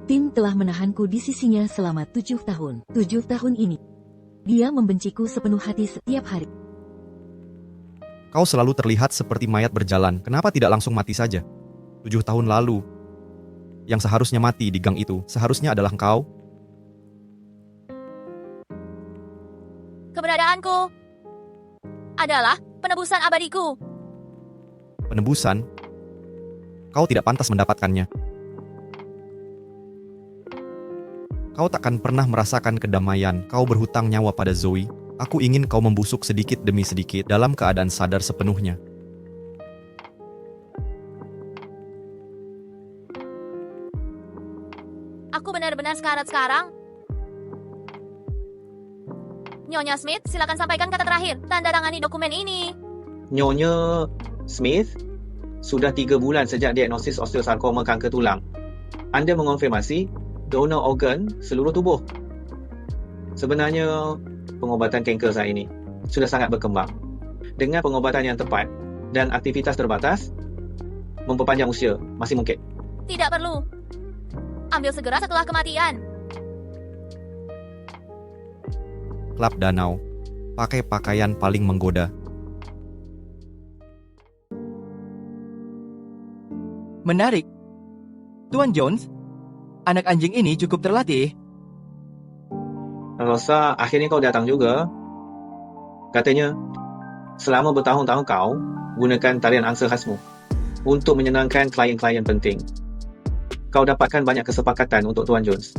Tim telah menahanku di sisinya selama 7 tahun. 7 tahun ini, dia membenciku sepenuh hati setiap hari. Kau selalu terlihat seperti mayat berjalan. Kenapa tidak langsung mati saja? 7 tahun lalu, yang seharusnya mati di gang itu, seharusnya adalah engkau. Keberadaanku adalah penebusan abadiku. Penebusan? Kau tidak pantas mendapatkannya. Kau takkan pernah merasakan kedamaian. Kau berhutang nyawa pada Zoe. Aku ingin kau membusuk sedikit demi sedikit dalam keadaan sadar sepenuhnya. Aku benar-benar sekarat sekarang. Nyonya Smith, silakan sampaikan kata terakhir. Tanda tangani dokumen ini. Nyonya Smith, sudah 3 bulan sejak diagnosis osteosarkoma kanker tulang. Anda mengonfirmasi donor organ seluruh tubuh. Sebenarnya, pengobatan kanker saat ini sudah sangat berkembang. Dengan pengobatan yang tepat dan aktivitas terbatas, memperpanjang usia masih mungkin. Tidak perlu. Ambil segera setelah kematian. Klub danau. Pakai pakaian paling menggoda. Menarik. Tuan Jones, anak anjing ini cukup terlatih. Rosa, akhirnya kau datang juga. Katanya, selama bertahun-tahun kau gunakan tarian angsa khasmu untuk menyenangkan klien-klien penting. Kau dapatkan banyak kesepakatan untuk Tuan Jones.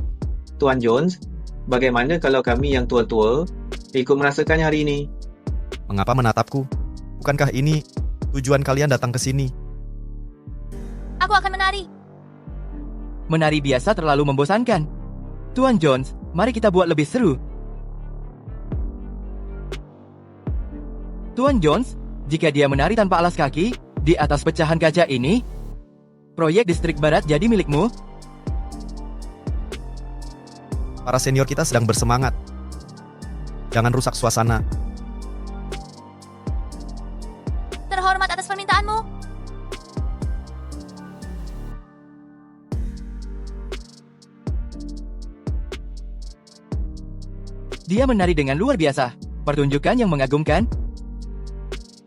Tuan Jones, bagaimana kalau kami yang tua-tua ikut merasakannya hari ini? Mengapa menatapku? Bukankah ini tujuan kalian datang ke sini? Aku akan menari. Menari biasa terlalu membosankan. Tuan Jones, mari kita buat lebih seru. Tuan Jones, jika dia menari tanpa alas kaki di atas pecahan kaca ini, proyek distrik barat jadi milikmu. Para senior kita sedang bersemangat. Jangan rusak suasana. Terhormat atas permintaanmu. Dia menari dengan luar biasa. Pertunjukan yang mengagumkan.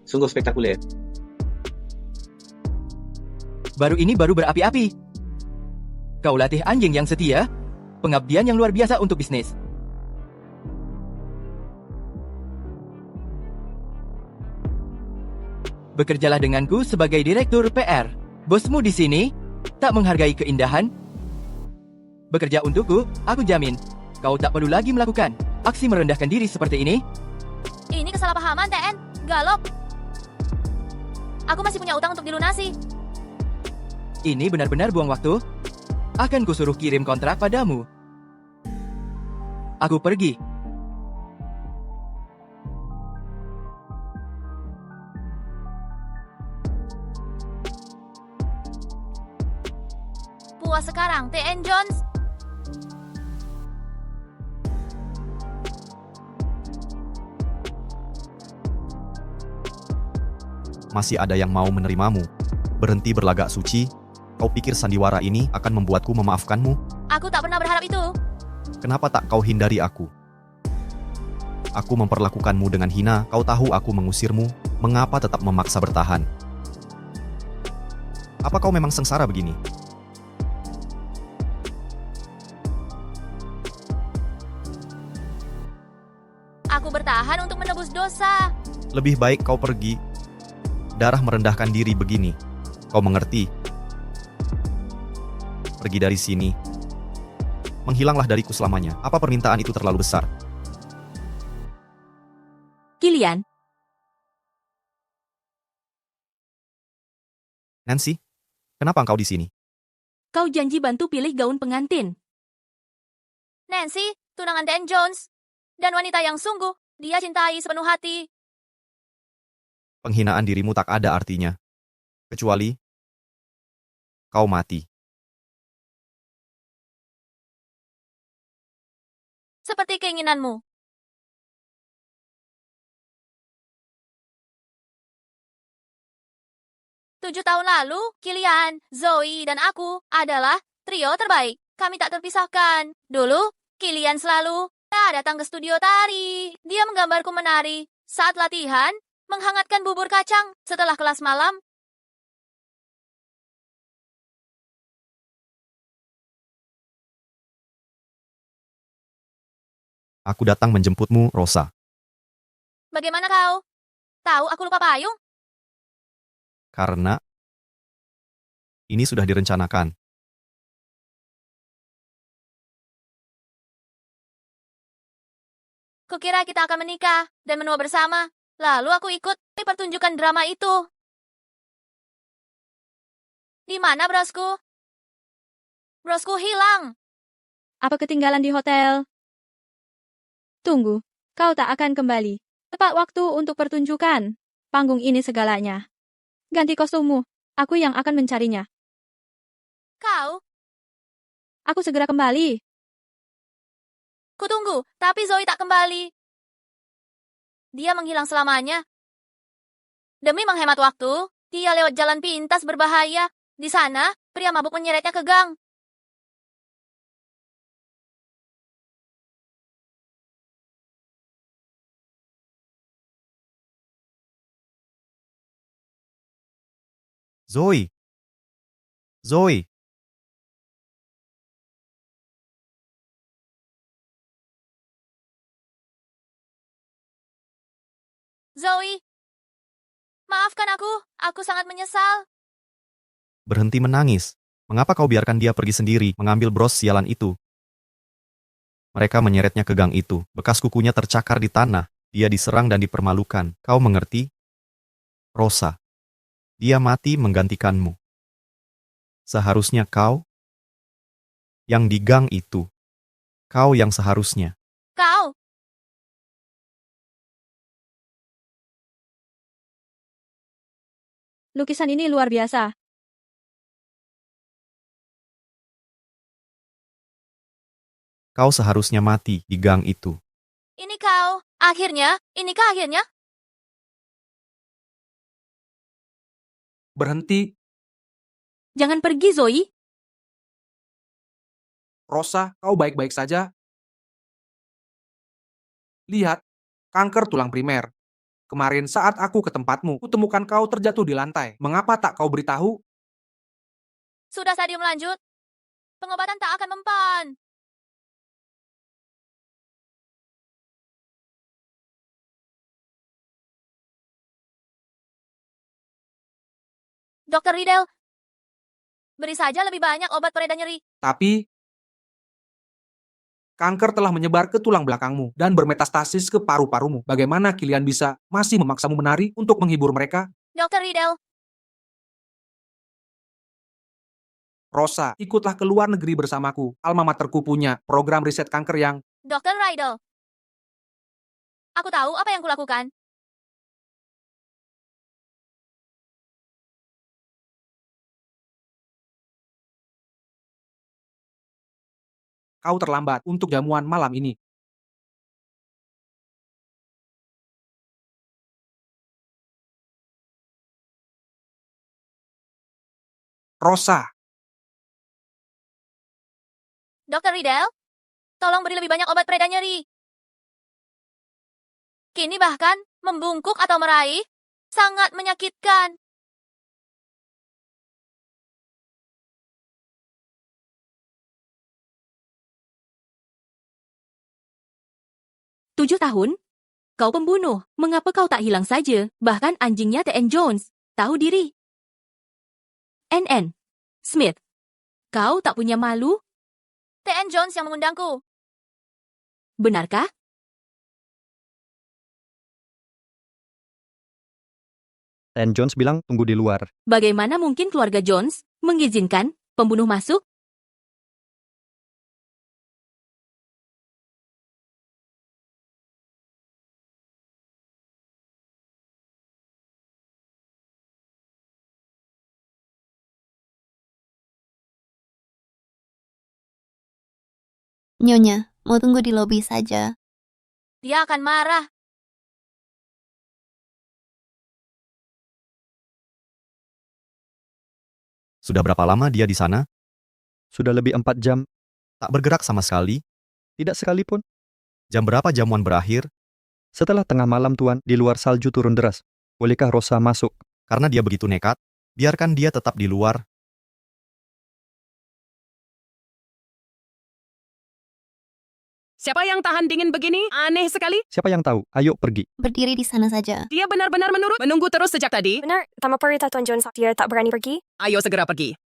Sungguh spektakuler. Baru ini baru berapi-api. Kau latih anjing yang setia, pengabdian yang luar biasa untuk bisnis. Bekerjalah denganku sebagai direktur PR. Bosmu di sini tak menghargai keindahan. Bekerja untukku, aku jamin, kau tak perlu lagi melakukan aksi merendahkan diri seperti ini. Ini kesalahpahaman, TN. Galop. Aku masih punya utang untuk dilunasi. Ini benar-benar buang waktu. Akan kusuruh kirim kontrak padamu. Aku pergi. Puas sekarang, TN Jones. Masih ada yang mau menerimamu. Berhenti berlagak suci. Kau pikir sandiwara ini akan membuatku memaafkanmu? Aku tak pernah berharap itu. Kenapa tak kau hindari aku? Aku memperlakukanmu dengan hina. Kau tahu aku mengusirmu. Mengapa tetap memaksa bertahan? Apa kau memang sengsara begini? Aku bertahan untuk menebus dosa. Lebih baik kau pergi. Darah merendahkan diri begini. Kau mengerti? Pergi dari sini. Menghilanglah dariku selamanya. Apa permintaan itu terlalu besar? Kilian, Nancy, kenapa engkau di sini? kau janji bantu pilih gaun pengantin. Nancy, tunangan TN Jones. Dan wanita yang sungguh dia cintai sepenuh hati. Penghinaan dirimu tak ada artinya. Kecuali kau mati. Seperti keinginanmu. 7 tahun lalu, Kilian, Zoe, dan aku adalah trio terbaik. Kami tak terpisahkan. Dulu, Kilian selalu datang ke studio tari. Dia menggambarku menari. Saat latihan, menghangatkan bubur kacang. Setelah kelas malam, Aku datang menjemputmu, Rosa. bagaimana kau? Tahu aku lupa payung? Karena ini sudah direncanakan. Kukira kita akan menikah dan menua bersama. Lalu aku ikut pertunjukan drama itu. Di mana brosku? Brosku hilang. Apa ketinggalan di hotel? Tunggu, kau tak akan kembali. Tepat waktu untuk pertunjukan. Panggung ini segalanya. Ganti kostummu, aku yang akan mencarinya. Kau? Aku segera kembali. Kutunggu, tapi Zoe tak kembali. Dia menghilang selamanya. Demi menghemat waktu, dia lewat jalan pintas berbahaya. Di sana, pria mabuk menyeretnya ke gang. Zoe! Zoe! Zoe, maafkan aku sangat menyesal. Berhenti menangis. Mengapa kau biarkan dia pergi sendiri mengambil bros sialan itu? Mereka menyeretnya ke gang itu. Bekas kukunya tercakar di tanah. Dia diserang dan dipermalukan. Kau mengerti? Rosa. Dia mati menggantikanmu. Seharusnya kau yang di gang itu. Kau yang seharusnya. Kau, Lukisan ini luar biasa. Kau seharusnya mati di gang itu. ini kau. Akhirnya, inikah akhirnya? Berhenti, Jangan pergi, Zoe. Rosa, kau baik-baik saja? Lihat, kanker tulang primer. Kemarin saat aku ke tempatmu, kutemukan kau terjatuh di lantai. Mengapa tak kau beritahu? Sudah stadium lanjut. Pengobatan tak akan mempan. Dokter Riddle, beri saja lebih banyak obat pereda nyeri. Tapi, kanker telah menyebar ke tulang belakangmu dan bermetastasis ke paru-parumu. Bagaimana Kilian bisa masih memaksamu menari untuk menghibur mereka? Dokter Riddle, Rosa, ikutlah ke luar negeri bersamaku. Alma materku punya program riset kanker yang... Dokter Riddle. Aku tahu apa yang kulakukan. Kau terlambat untuk jamuan malam ini. Rosa, Dokter Riddle, tolong beri lebih banyak obat pereda nyeri. Kini bahkan membungkuk atau meraih sangat menyakitkan. 7 tahun? Kau pembunuh. Mengapa kau tak hilang saja? Bahkan anjingnya T.N. Jones. Tahu diri. N.N. Smith. Kau tak punya malu? T.N. Jones yang mengundangku. Benarkah? Dan Jones bilang tunggu di luar. Bagaimana mungkin keluarga Jones mengizinkan pembunuh masuk? Nyonya, mau tunggu di lobi saja. Dia akan marah. Sudah berapa lama dia di sana? Sudah lebih 4 jam. Tak bergerak sama sekali. Tidak sekalipun. Jam berapa jamuan berakhir? Setelah tengah malam Tuan, di luar salju turun deras. Bolehkah Rosa masuk? Karena dia begitu nekat, biarkan dia tetap di luar. Siapa yang tahan dingin begini? Aneh sekali. Siapa yang tahu? Ayo pergi. Berdiri di sana saja. Dia benar-benar menurut. Menunggu terus sejak tadi. Benar, tama perintah Tuan Jones. Dia tak berani pergi. Ayo segera pergi.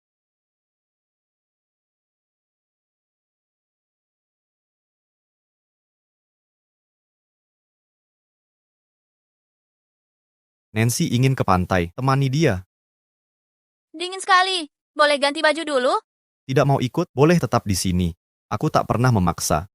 Nancy ingin ke pantai, temani dia. Dingin sekali. Boleh ganti baju dulu? Tidak mau ikut, boleh tetap di sini. Aku tak pernah memaksa.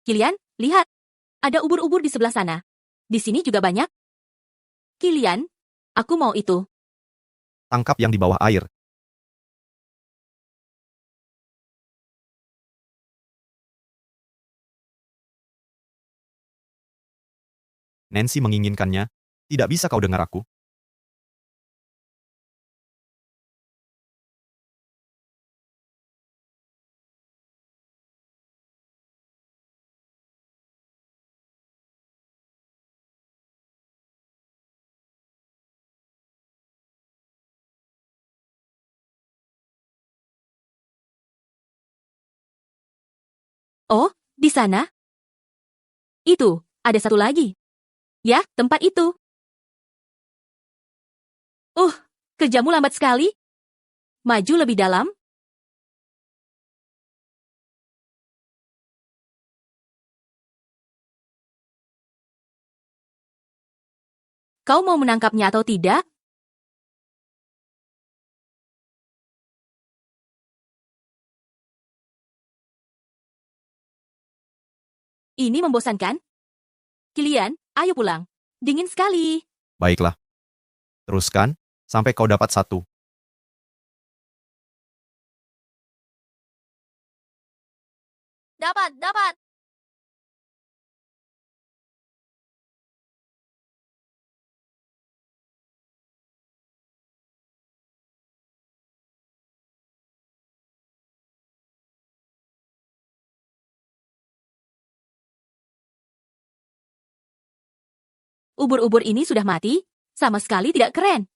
Kilian, lihat. Ada ubur-ubur di sebelah sana. Di sini juga banyak. Kilian, aku mau itu. Tangkap yang di bawah air. Nancy menginginkannya. Tidak bisa kau dengar aku? Oh, di sana? Itu, ada satu lagi. Ya, tempat itu. Kerjamu lambat sekali. Maju lebih dalam. Kau mau menangkapnya atau tidak? Ini membosankan. Kilian, ayo pulang. Dingin sekali. Baiklah. Teruskan, sampai kau dapat satu. Dapat. Ubur-ubur ini sudah mati, sama sekali tidak keren.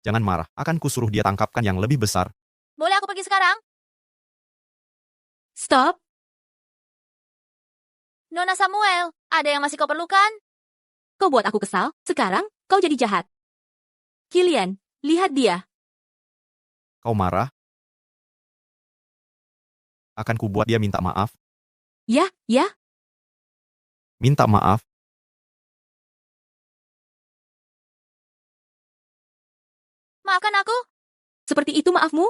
Jangan marah, akan kusuruh dia tangkapkan yang lebih besar. Boleh aku pergi sekarang? Stop. Nona Samuel, ada yang masih kau perlukan? Kau buat aku kesal, sekarang kau jadi jahat. Kilian, lihat dia. Kau marah? Akan kubuat dia minta maaf. Ya. Minta maaf. Maafkan aku? Seperti itu maafmu?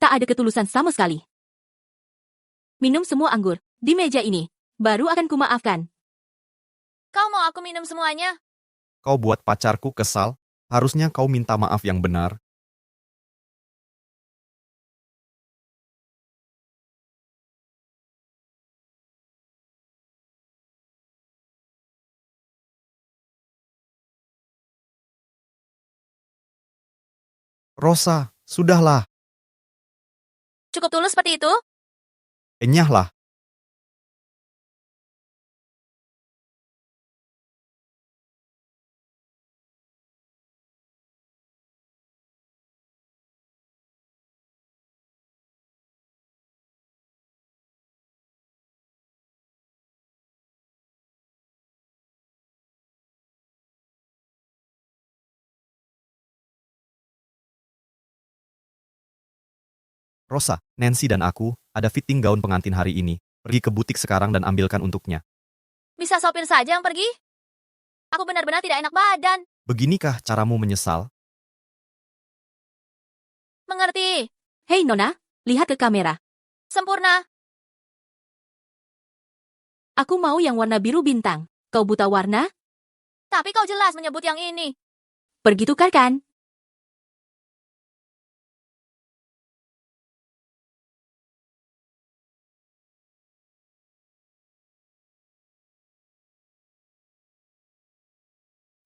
Tak ada ketulusan sama sekali. Minum semua anggur di meja ini, baru akan kumaafkan. Kau mau aku minum semuanya? Kau buat pacarku kesal. Harusnya kau minta maaf yang benar. Rosa, sudahlah. Cukup tulus seperti itu? Enyahlah. Rosa, Nancy dan aku ada fitting gaun pengantin hari ini. Pergi ke butik sekarang dan ambilkan untuknya. Bisa sopir saja yang pergi? Aku benar-benar tidak enak badan. Beginikah caramu menyesal? Mengerti? Hei Nona, lihat ke kamera. Sempurna. Aku mau yang warna biru bintang. Kau buta warna? Tapi kau jelas menyebut yang ini. Pergi tukarkan.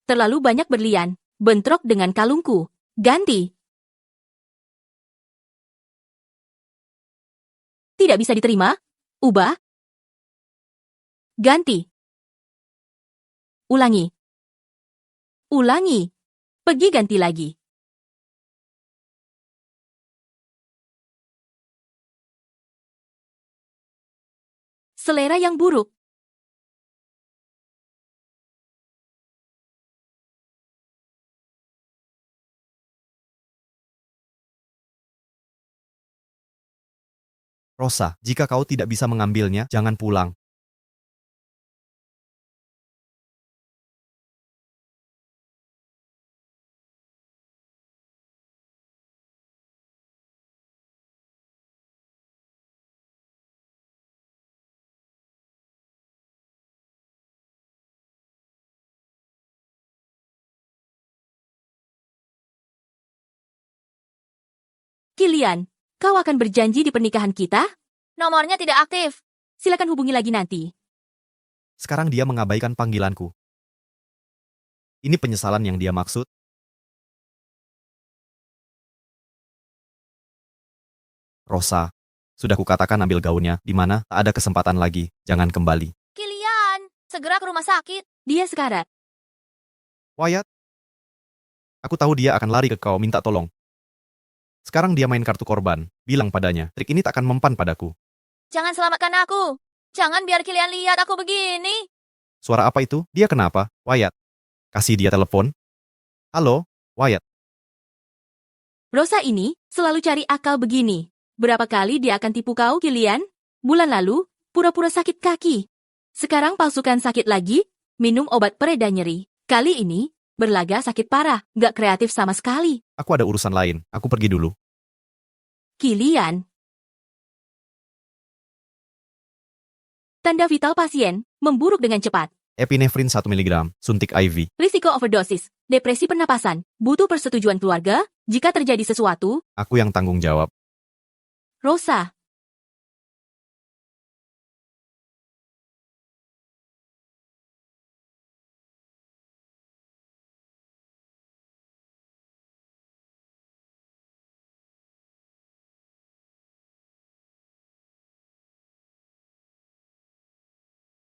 Terlalu banyak berlian. Bentrok dengan kalungku. Ganti. Tidak bisa diterima. Ubah. Ganti. Ulangi. Ulangi. Pergi ganti lagi. Selera yang buruk. Rosa, jika kau tidak bisa mengambilnya, jangan pulang. Kilian, kau akan berjanji di pernikahan kita? Nomornya tidak aktif. Silakan hubungi lagi nanti. Sekarang dia mengabaikan panggilanku. Ini penyesalan yang dia maksud? Rosa, sudah kukatakan ambil gaunnya, di mana tak ada kesempatan lagi, jangan kembali. Kilian, segera ke rumah sakit. Dia sekarat. Wyatt, aku tahu dia akan lari ke kau minta tolong. Sekarang dia main kartu korban, bilang padanya, trik ini tak akan mempan padaku. Jangan selamatkan aku. Jangan biar Kilian lihat aku begini. Suara apa itu? Dia kenapa? Wyatt, kasih dia telepon. Halo, Wyatt. Rosa ini selalu cari akal begini. Berapa kali dia akan tipu kau, Kilian? Bulan lalu, pura-pura sakit kaki. Sekarang palsukan sakit lagi, minum obat pereda nyeri. Kali ini, berlaga sakit parah, gak kreatif sama sekali. Aku ada urusan lain, aku pergi dulu. Kilian. Tanda vital pasien, memburuk dengan cepat. Epinefrin 1 mg, suntik IV. Risiko overdosis, depresi pernapasan, butuh persetujuan keluarga, jika terjadi sesuatu. Aku yang tanggung jawab. Rosa.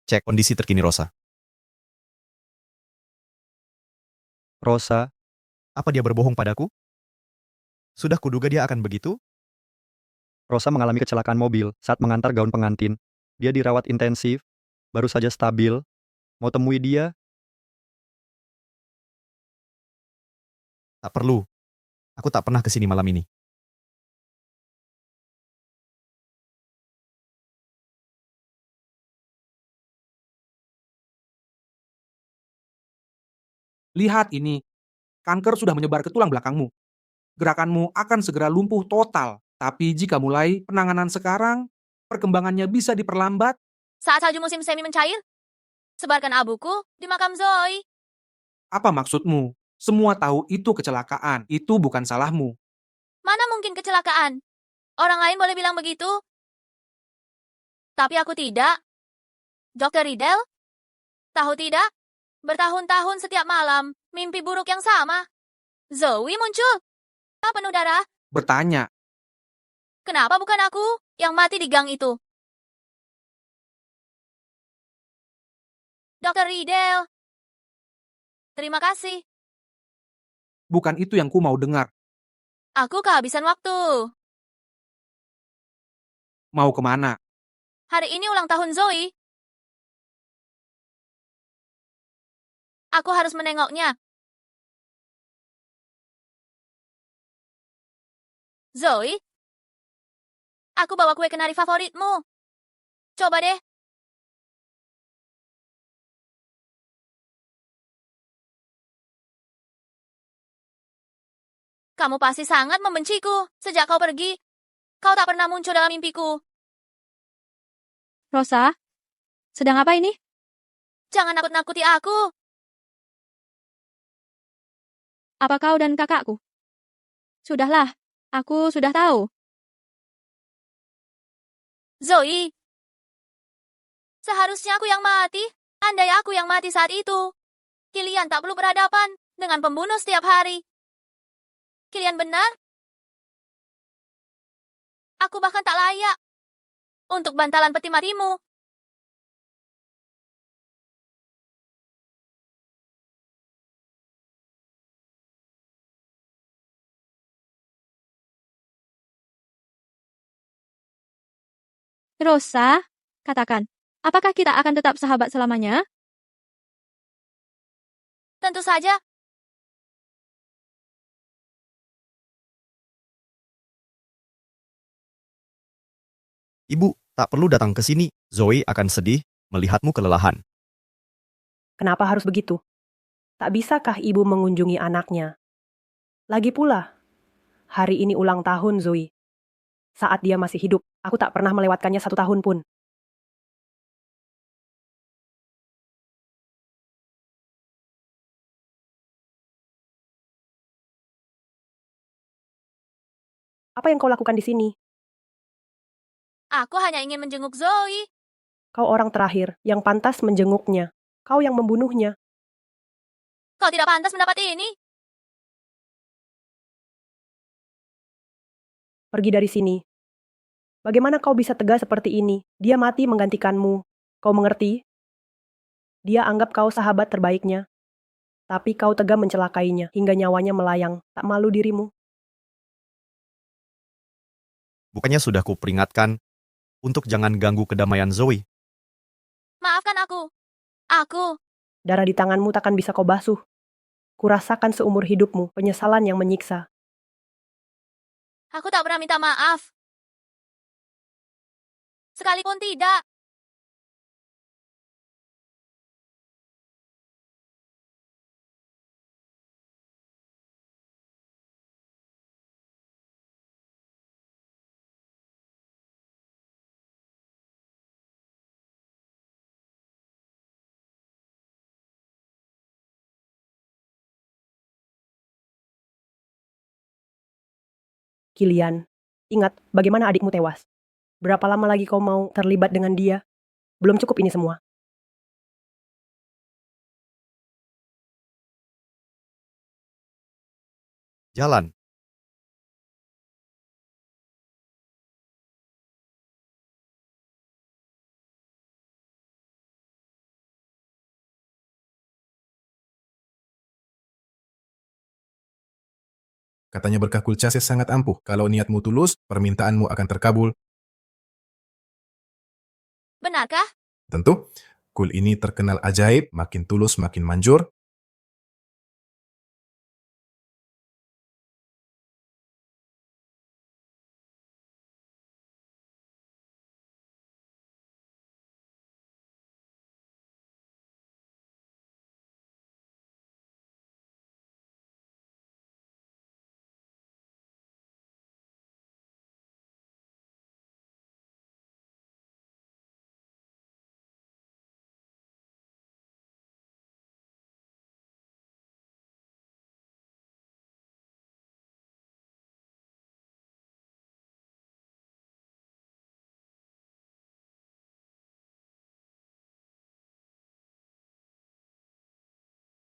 Cek kondisi terkini Rosa. Rosa, Apa dia berbohong padaku? Sudah kuduga dia akan begitu? Rosa mengalami kecelakaan mobil saat mengantar gaun pengantin. Dia dirawat intensif, baru saja stabil. Mau temui dia? Tak perlu. Aku tak pernah kesini malam ini. Lihat ini. Kanker sudah menyebar ke tulang belakangmu. Gerakanmu akan segera lumpuh total. Tapi jika mulai penanganan sekarang, perkembangannya bisa diperlambat. Saat salju musim semi mencair, sebarkan abuku di makam Zoe. Apa maksudmu? Semua tahu itu kecelakaan. Itu bukan salahmu. Mana mungkin kecelakaan? Orang lain boleh bilang begitu. Tapi aku tidak. Dr. Riddle? Tahu tidak? Bertahun-tahun setiap malam, mimpi buruk yang sama. Zoe muncul. Penuh darah. Bertanya, Kenapa bukan aku yang mati di gang itu? Dr. Riddle. Terima kasih. bukan itu yang ku mau dengar. Aku kehabisan waktu. Mau kemana? Hari ini ulang tahun Zoe. Aku harus menengoknya. Zoe, aku bawa kue kenari favoritmu. Coba deh. Kamu pasti sangat membenciku. Sejak kau pergi, kau tak pernah muncul dalam mimpiku. Rosa, sedang apa ini? Jangan nakut-nakuti aku. Apa kau dan kakakku? Sudahlah, aku sudah tahu. Zoe, seharusnya aku yang mati. Andai aku yang mati saat itu, Kilian tak perlu berhadapan dengan pembunuh setiap hari. Kilian benar? Aku bahkan tak layak untuk bantalan peti matimu. Rosa, katakan, apakah kita akan tetap sahabat selamanya? Tentu saja. Ibu, tak perlu datang ke sini. Zoe akan sedih melihatmu kelelahan. Kenapa harus begitu? Tak bisakah ibu mengunjungi anaknya? Lagi pula, hari ini ulang tahun Zoe. Saat dia masih hidup, aku tak pernah melewatkannya 1 tahun pun. Apa yang kau lakukan di sini? Aku hanya ingin menjenguk Zoe. Kau orang terakhir yang pantas menjenguknya. Kau yang membunuhnya. Kau tidak pantas mendapat ini. Pergi dari sini. Bagaimana kau bisa tegas seperti ini? Dia mati menggantikanmu. Kau mengerti? Dia anggap kau sahabat terbaiknya. Tapi kau tega mencelakainya hingga nyawanya melayang. Tak malu dirimu? Bukannya sudah kuperingatkan untuk jangan ganggu kedamaian Zoe. Maafkan aku. Aku. Darah di tanganmu takkan bisa kau basuh. Kurasakan seumur hidupmu penyesalan yang menyiksa. Aku tak pernah minta maaf. Sekalipun tidak. Kilian, ingat bagaimana adikmu tewas. Berapa lama lagi kau mau terlibat dengan dia? Belum cukup ini semua. Jalan. Katanya berkah Kulcases sangat ampuh. Kalau niatmu tulus, permintaanmu akan terkabul. Benarkah? Tentu, kul ini terkenal ajaib, makin tulus makin manjur.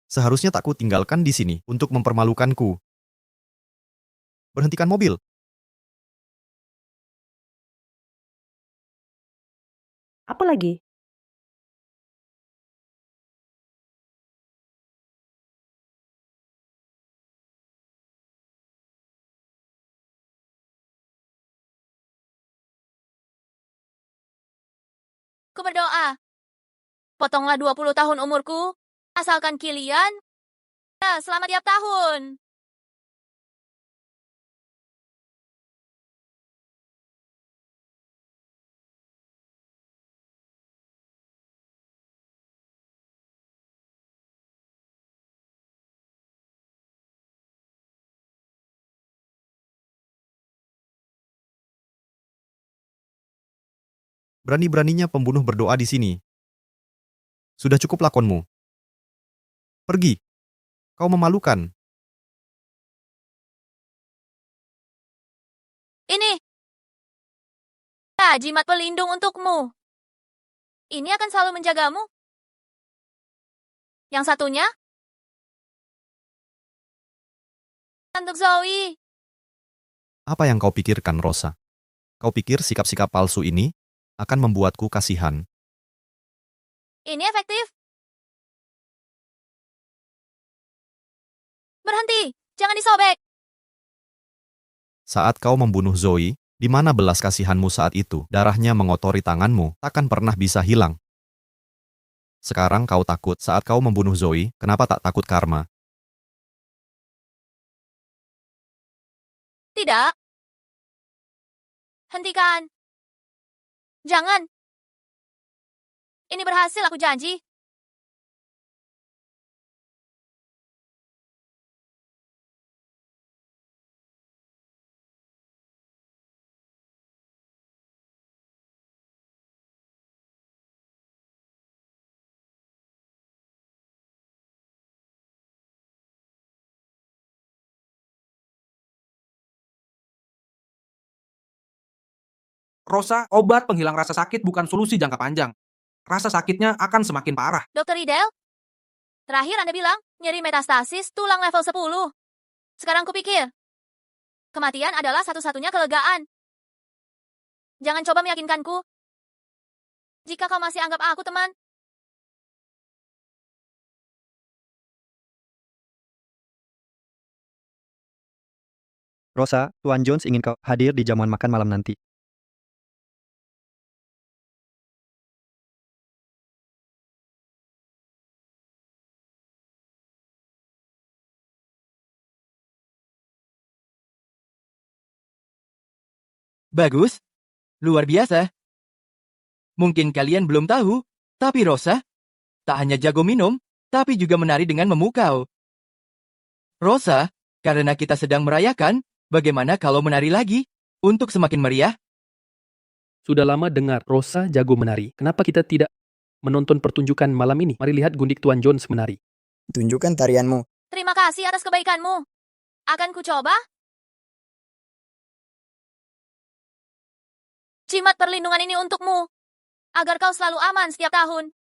Seharusnya tak kutinggalkan di sini untuk mempermalukanku. Berhentikan mobil. Apa lagi? Ku berdoa. Potonglah 20 tahun umurku. Asalkan Kilian. Ya, selamat tiap tahun. Berani-beraninya pembunuh berdoa di sini. Sudah cukup lakonmu. Pergi. Kau memalukan. Ini. Jimat pelindung untukmu. Ini akan selalu menjagamu. Yang satunya? Untuk Zoe. Apa yang kau pikirkan, Rosa? Kau pikir sikap-sikap palsu ini akan membuatku kasihan? Ini efektif. Berhenti, jangan disobek. Saat kau membunuh Zoe, di mana belas kasihanmu saat itu? Darahnya mengotori tanganmu, takkan pernah bisa hilang. Sekarang kau takut saat kau membunuh Zoe, kenapa tak takut karma? Tidak. Hentikan. Jangan. Ini berhasil, aku janji. Rosa, obat penghilang rasa sakit bukan solusi jangka panjang. Rasa sakitnya akan semakin parah. Dokter Riddle, terakhir Anda bilang nyeri metastasis tulang level 10. Sekarang kupikir, kematian adalah satu-satunya kelegaan. Jangan coba meyakinkanku. Jika kau masih anggap aku teman. Rosa, Tuan Jones ingin kau hadir di jamuan makan malam nanti. Bagus. Luar biasa. Mungkin kalian belum tahu, tapi Rosa tak hanya jago minum, tapi juga menari dengan memukau. Rosa, karena kita sedang merayakan, bagaimana kalau menari lagi untuk semakin meriah? Sudah lama dengar Rosa jago menari. Kenapa kita tidak menonton pertunjukan malam ini? Mari lihat gundik Tuan Jones menari. Tunjukkan tarianmu. Terima kasih atas kebaikanmu. Akan ku coba. Jimat perlindungan ini untukmu. Agar kau selalu aman setiap tahun.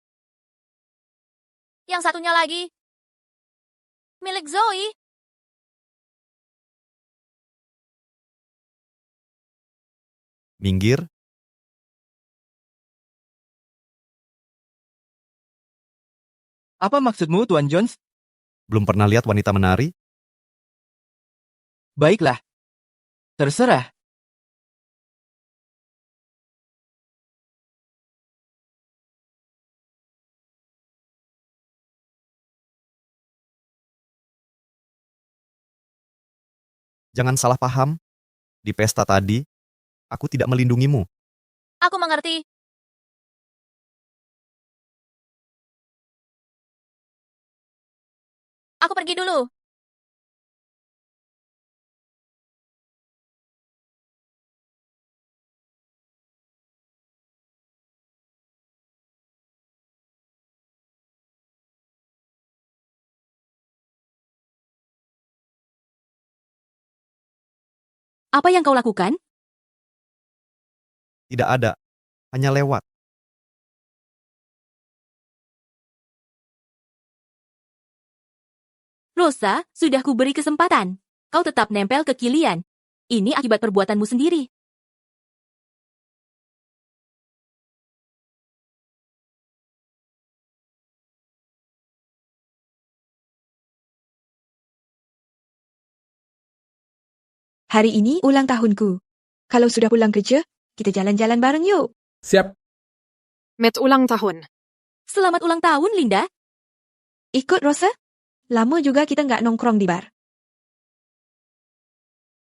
Yang satunya lagi. Milik Zoe. Minggir. Apa maksudmu, Tuan Jones? Belum pernah lihat wanita menari? Baiklah. Terserah. Jangan salah paham. Di pesta tadi, aku tidak melindungimu. Aku mengerti. Aku pergi dulu. Apa yang kau lakukan? Tidak ada. Hanya lewat. Rosa, sudah kuberi kesempatan. Kau tetap nempel ke Kilian. Ini akibat perbuatanmu sendiri. Hari ini ulang tahunku. Kalau sudah pulang kerja, kita jalan-jalan bareng yuk. Siap. Met ulang tahun. Selamat ulang tahun, Linda. Ikut, Rosa. Lama juga kita nggak nongkrong di bar.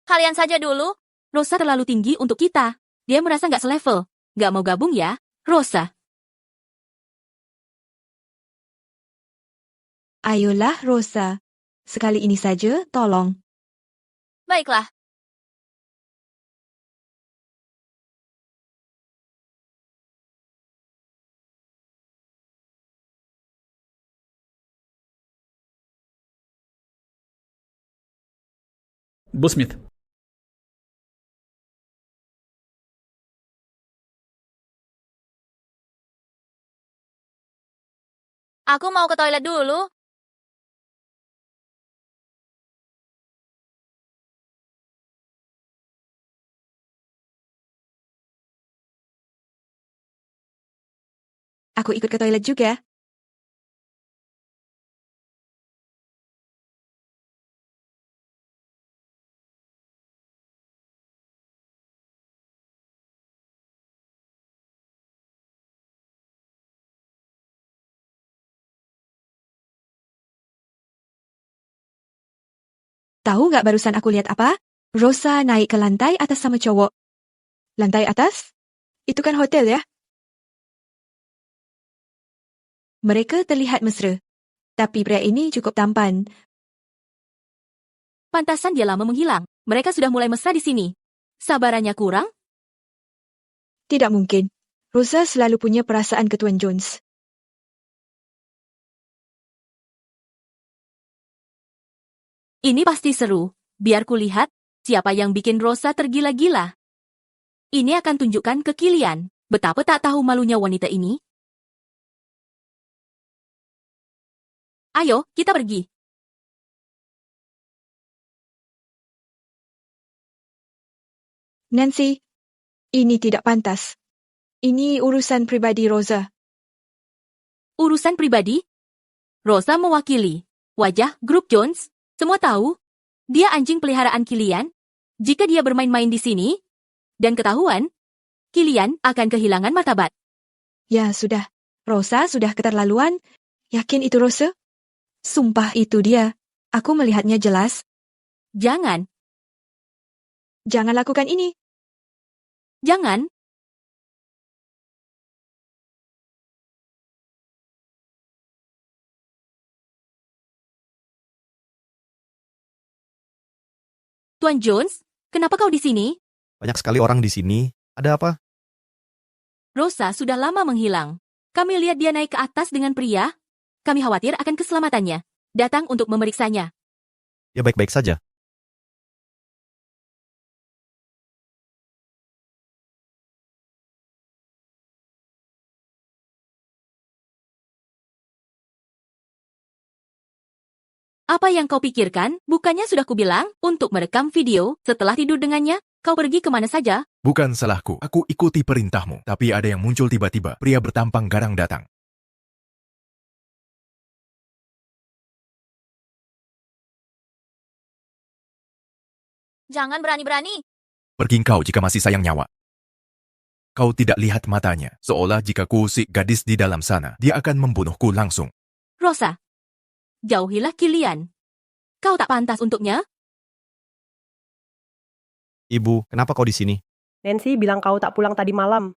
Kalian saja dulu. Rosa terlalu tinggi untuk kita. Dia merasa nggak selevel. Nggak mau gabung ya, Rosa. Ayolah, Rosa. Sekali ini saja, tolong. Baiklah. Bos Smith. Aku mau ke toilet dulu. Aku ikut ke toilet juga. Tahu nggak barusan aku lihat apa? Rosa naik ke lantai atas sama cowok. Lantai atas? Itu kan hotel ya? Mereka terlihat mesra. Tapi pria ini cukup tampan. Pantasan dia lama menghilang. Mereka sudah mulai mesra di sini. Sabarannya kurang? Tidak mungkin. Rosa selalu punya perasaan ke Tuan Jones. Ini pasti seru. Biar kulihat siapa yang bikin Rosa tergila-gila. Ini akan tunjukkan ke Kilian betapa tak tahu malunya wanita ini. Ayo, kita pergi. Nancy, ini tidak pantas. Ini urusan pribadi Rosa. Urusan pribadi? Rosa mewakili wajah grup Jones. Semua tahu, dia anjing peliharaan Kilian. Jika dia bermain-main di sini, dan ketahuan, Kilian akan kehilangan martabat. Ya sudah, Rosa sudah keterlaluan. Yakin itu Rosa? Sumpah itu dia. Aku melihatnya jelas. Jangan. Jangan lakukan ini. Jangan. Tuan Jones, kenapa kau di sini? Banyak sekali orang di sini. Ada apa? Rosa sudah lama menghilang. Kami lihat dia naik ke atas dengan pria. Kami khawatir akan keselamatannya. Datang untuk memeriksanya. Dia baik-baik saja. Apa yang kau pikirkan? Bukannya sudah kubilang untuk merekam video setelah tidur dengannya? Kau pergi kemana saja? Bukan salahku. Aku ikuti perintahmu. Tapi ada yang muncul tiba-tiba. Pria bertampang garang datang. Jangan berani-berani. Pergi kau jika masih sayang nyawa. Kau tidak lihat matanya. Seolah jika ku usik gadis di dalam sana, dia akan membunuhku langsung. Rosa, jauhilah Kilian. Kau tak pantas untuknya. Ibu, kenapa kau di sini? Nancy bilang kau tak pulang tadi malam.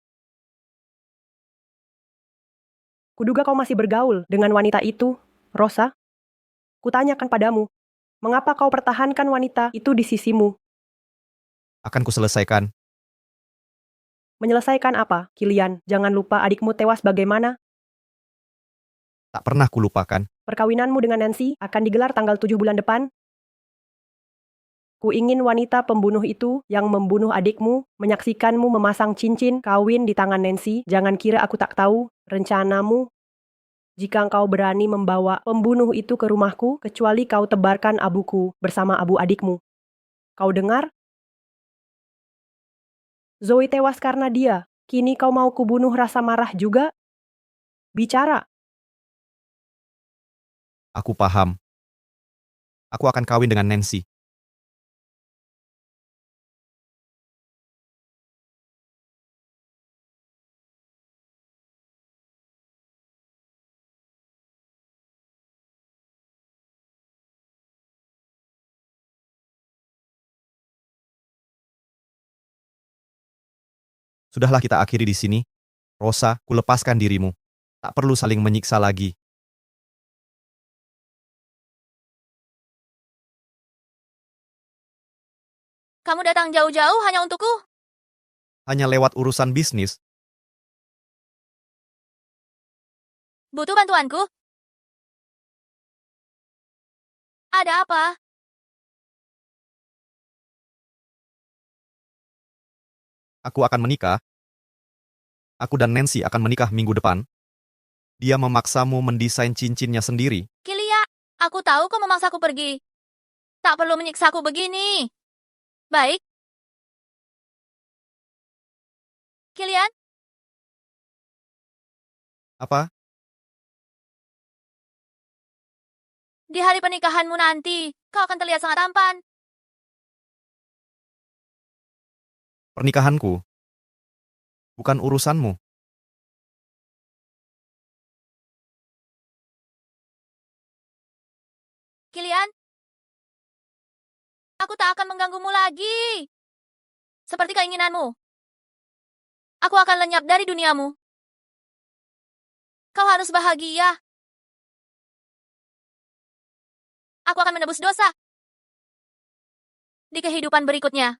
Kuduga kau masih bergaul dengan wanita itu, Rosa. Kutanyakan padamu, mengapa kau pertahankan wanita itu di sisimu? Akan kuselesaikan. Menyelesaikan apa, Kilian? Jangan lupa adikmu tewas bagaimana? Tak pernah kulupakan. Perkawinanmu dengan Nancy akan digelar tanggal 7 bulan depan. Ku ingin wanita pembunuh itu yang membunuh adikmu menyaksikanmu memasang cincin kawin di tangan Nancy. Jangan kira aku tak tahu rencanamu. Jika engkau berani membawa pembunuh itu ke rumahku, kecuali kau tebarkan abuku bersama abu adikmu. Kau dengar? Zoe tewas karena dia. Kini kau mau kubunuh rasa marah juga? Bicara. Aku paham. Aku akan kawin dengan Nancy. Sudahlah kita akhiri di sini. Rosa, kulepaskan dirimu. Tak perlu saling menyiksa lagi. Kamu datang jauh-jauh hanya untukku? Hanya lewat urusan bisnis. Butuh bantuanku? Ada apa? Aku akan menikah. Aku dan Nancy akan menikah minggu depan. Dia memaksamu mendesain cincinnya sendiri. Kilia, aku tahu kau memaksaku pergi. Tak perlu menyiksaku begini. Baik. Kilian, Apa? di hari pernikahanmu nanti, kau akan terlihat sangat tampan. Pernikahanku. Bukan urusanmu. Kilian, aku tak akan mengganggumu lagi. Seperti keinginanmu. Aku akan lenyap dari duniamu. Kau harus bahagia. Aku akan menebus dosa di kehidupan berikutnya.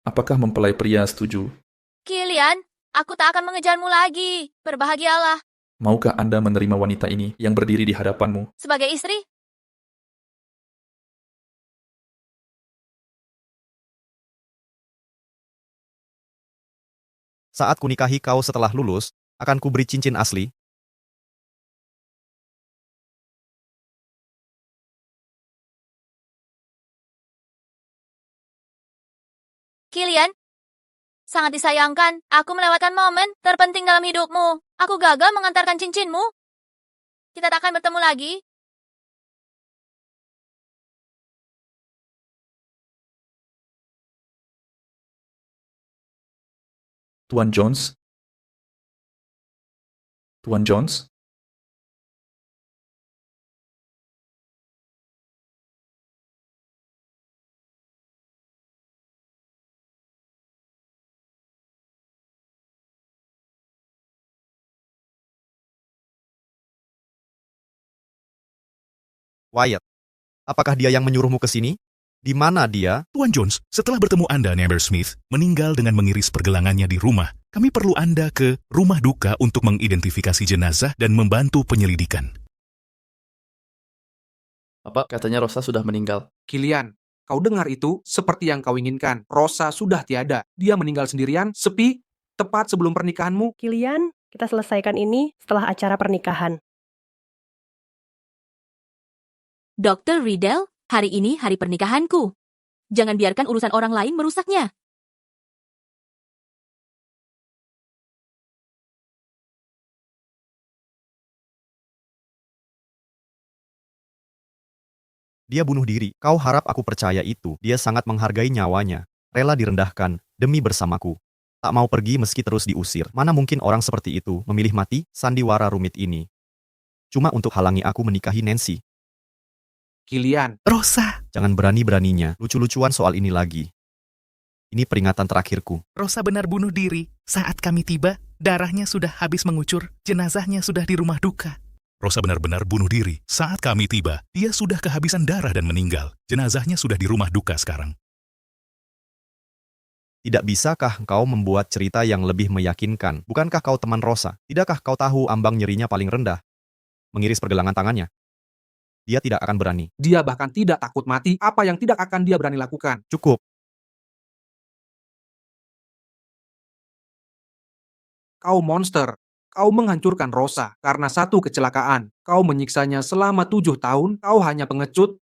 Apakah mempelai pria setuju? Kilian, aku tak akan mengejarmu lagi. Berbahagialah. Maukah Anda menerima wanita ini yang berdiri di hadapanmu? Sebagai istri, Saat kunikahi kau setelah lulus, akan kuberi cincin asli. Kilian, sangat disayangkan, aku melewatkan momen terpenting dalam hidupmu. Aku gagal mengantarkan cincinmu. Kita tak akan bertemu lagi. Tuan Jones? Tuan Jones? Wyatt, apakah dia yang menyuruhmu ke sini? Di mana dia? Tuan Jones, setelah bertemu Anda, Neighbor Smith, meninggal dengan mengiris pergelangannya di rumah, kami perlu Anda ke rumah duka untuk mengidentifikasi jenazah dan membantu penyelidikan. Bapak, katanya Rosa sudah meninggal. Kilian, kau dengar itu seperti yang kau inginkan. Rosa sudah tiada. Dia meninggal sendirian, sepi, tepat sebelum pernikahanmu. Kilian, kita selesaikan ini setelah acara pernikahan. Dr. Riddle, hari ini hari pernikahanku. Jangan biarkan urusan orang lain merusaknya. Dia bunuh diri. Kau harap aku percaya itu? Dia sangat menghargai nyawanya. Rela direndahkan demi bersamaku. Tak mau pergi meski terus diusir. Mana mungkin orang seperti itu memilih mati? Sandiwara rumit ini. Cuma untuk halangi aku menikahi Nancy. Kilian, Rosa! Jangan berani-beraninya lucu-lucuan soal ini lagi. Ini peringatan terakhirku. Rosa benar bunuh diri. Saat kami tiba, darahnya sudah habis mengucur. Jenazahnya sudah di rumah duka. Rosa benar-benar bunuh diri. Saat kami tiba, dia sudah kehabisan darah dan meninggal. Jenazahnya sudah di rumah duka sekarang. Tidak bisakah kau membuat cerita yang lebih meyakinkan? Bukankah kau teman Rosa? Tidakkah kau tahu ambang nyerinya paling rendah? Mengiris pergelangan tangannya. Dia tidak akan berani. dia bahkan tidak takut mati. Apa yang tidak akan dia berani lakukan? Cukup. Kau monster. Kau menghancurkan Rosa karena satu kecelakaan. Kau menyiksanya selama 7 tahun. Kau hanya pengecut.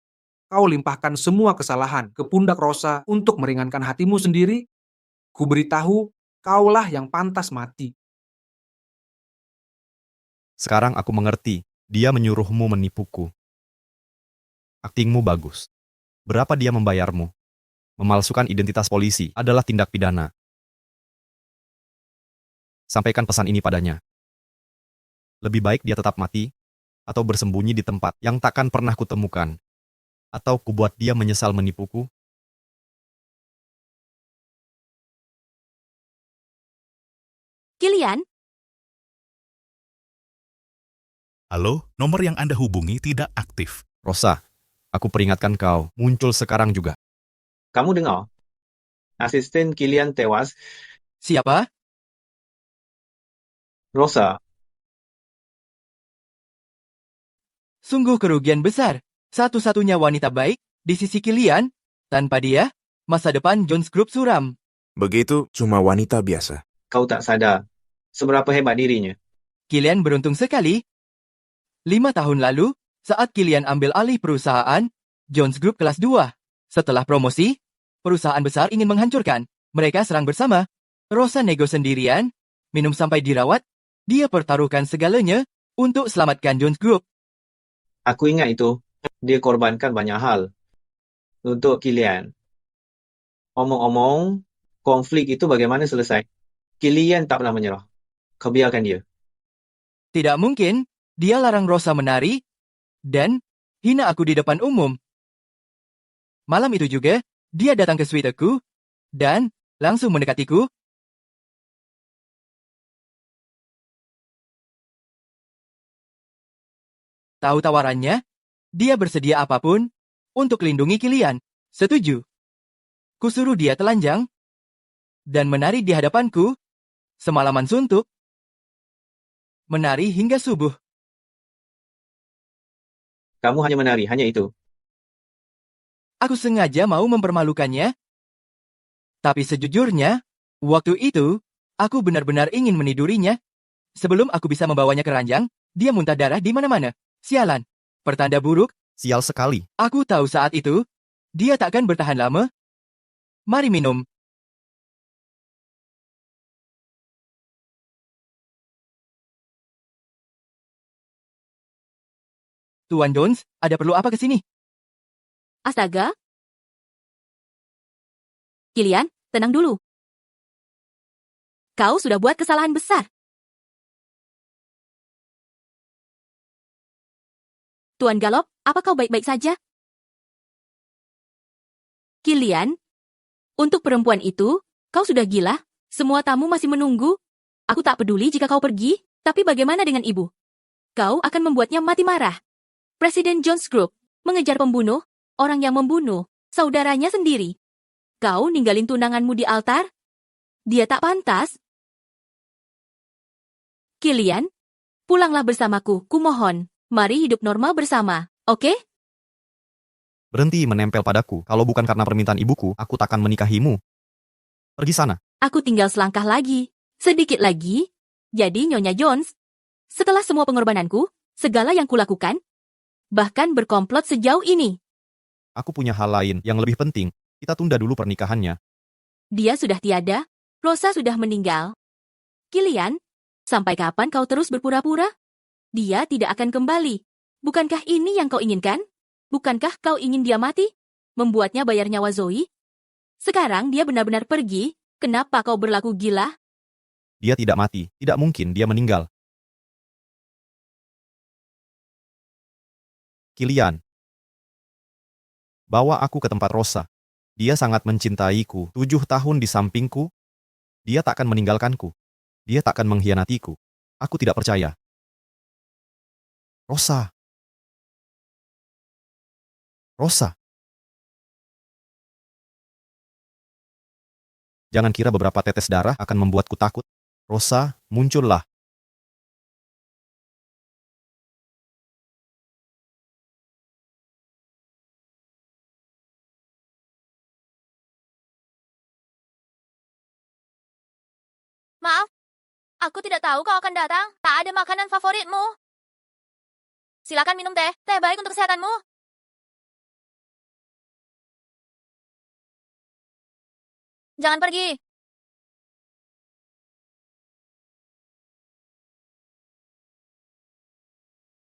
Kau limpahkan semua kesalahan ke pundak Rosa untuk meringankan hatimu sendiri. Kuberitahu, kaulah yang pantas mati. Sekarang aku mengerti. Dia menyuruhmu menipuku. Aktingmu bagus. Berapa dia membayarmu? Memalsukan identitas polisi adalah tindak pidana. Sampaikan pesan ini padanya. Lebih baik dia tetap mati, atau bersembunyi di tempat yang takkan pernah kutemukan. Atau kubuat dia menyesal menipuku. Kilian, Halo, nomor yang Anda hubungi tidak aktif. Rosa, aku peringatkan kau, muncul sekarang juga. Kamu dengar? Asisten Kilian tewas. Siapa? Rosa. Sungguh kerugian besar. Satu-satunya wanita baik di sisi Kilian. Tanpa dia, masa depan Jones Group suram. Begitu cuma wanita biasa. Kau tak sadar seberapa hebat dirinya. Kilian beruntung sekali. 5 tahun lalu, saat Kilian ambil alih perusahaan, Jones Group kelas 2. Setelah promosi, perusahaan besar ingin menghancurkan. Mereka serang bersama. Rosa nego sendirian, minum sampai dirawat. Dia pertaruhkan segalanya untuk selamatkan Jones Group. Aku ingat itu. Dia korbankan banyak hal untuk Kilian. Omong-omong, konflik itu bagaimana selesai? Kilian tak pernah menyerah. Kau biarkan dia. Tidak mungkin, dia larang Rosa menari, dan hina aku di depan umum. Malam itu juga, dia datang ke suite aku, dan langsung mendekatiku. Tahu tawarannya? Dia bersedia apapun untuk lindungi Kilian. Setuju. Kusuruh dia telanjang dan menari di hadapanku semalaman suntuk. Menari hingga subuh. Kamu hanya menari, hanya itu. Aku sengaja mau mempermalukannya. Tapi sejujurnya, waktu itu, aku benar-benar ingin menidurinya. Sebelum aku bisa membawanya ke ranjang, dia muntah darah di mana-mana. Sialan. Pertanda buruk. Sial sekali. Aku tahu saat itu, dia takkan bertahan lama. Mari minum. Tuan Jones, ada perlu apa ke sini? Astaga. Kilian, tenang dulu. Kau sudah buat kesalahan besar. Tuan Galop, apa kau baik-baik saja? Kilian, untuk perempuan itu, kau sudah gila? Semua tamu masih menunggu. Aku tak peduli jika kau pergi, tapi bagaimana dengan ibu? Kau akan membuatnya mati marah. Presiden Jones Group mengejar pembunuh, orang yang membunuh saudaranya sendiri. Kau ninggalin tunanganmu di altar? Dia tak pantas. Kilian, pulanglah bersamaku, kumohon. Mari hidup normal bersama, oke? Berhenti menempel padaku. Kalau bukan karena permintaan ibuku, aku takkan menikahimu. Pergi sana. Aku tinggal selangkah lagi. Sedikit lagi. Jadi Nyonya Jones, setelah semua pengorbananku, segala yang kulakukan, bahkan berkomplot sejauh ini. Aku punya hal lain yang lebih penting. Kita tunda dulu pernikahannya. Dia sudah tiada, Rosa sudah meninggal. Kilian, sampai kapan kau terus berpura-pura? Dia tidak akan kembali. Bukankah ini yang kau inginkan? Bukankah kau ingin dia mati? Membuatnya bayar nyawa Zoe? Sekarang dia benar-benar pergi. Kenapa kau berlaku gila? Dia tidak mati. Tidak mungkin dia meninggal. Kilian, bawa aku ke tempat Rosa. Dia sangat mencintaiku. 7 tahun di sampingku. Dia takkan meninggalkanku. Dia takkan mengkhianatiku. Aku tidak percaya. Rosa. Rosa. Jangan kira beberapa tetes darah akan membuatku takut. Rosa, muncullah. Maaf, aku tidak tahu kau akan datang. Tak ada makanan favoritmu. Silakan minum teh. Teh baik untuk kesehatanmu. Jangan pergi.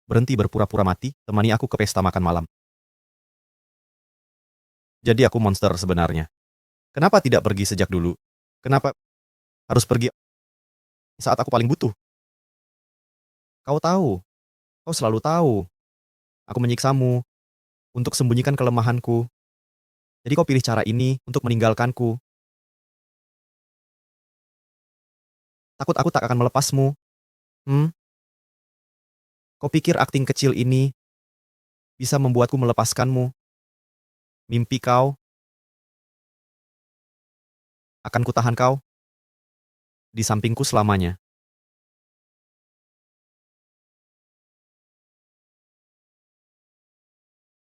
Berhenti berpura-pura mati, temani aku ke pesta makan malam. Jadi aku monster sebenarnya. Kenapa tidak pergi sejak dulu? Kenapa harus pergi saat aku paling butuh? Kau tahu, kau selalu tahu. Aku menyiksamu untuk sembunyikan kelemahanku. Jadi kau pilih cara ini untuk meninggalkanku. Takut aku tak akan melepasmu. Kau pikir akting kecil ini bisa membuatku melepaskanmu? Mimpi kau akan kutahan kau di sampingku selamanya.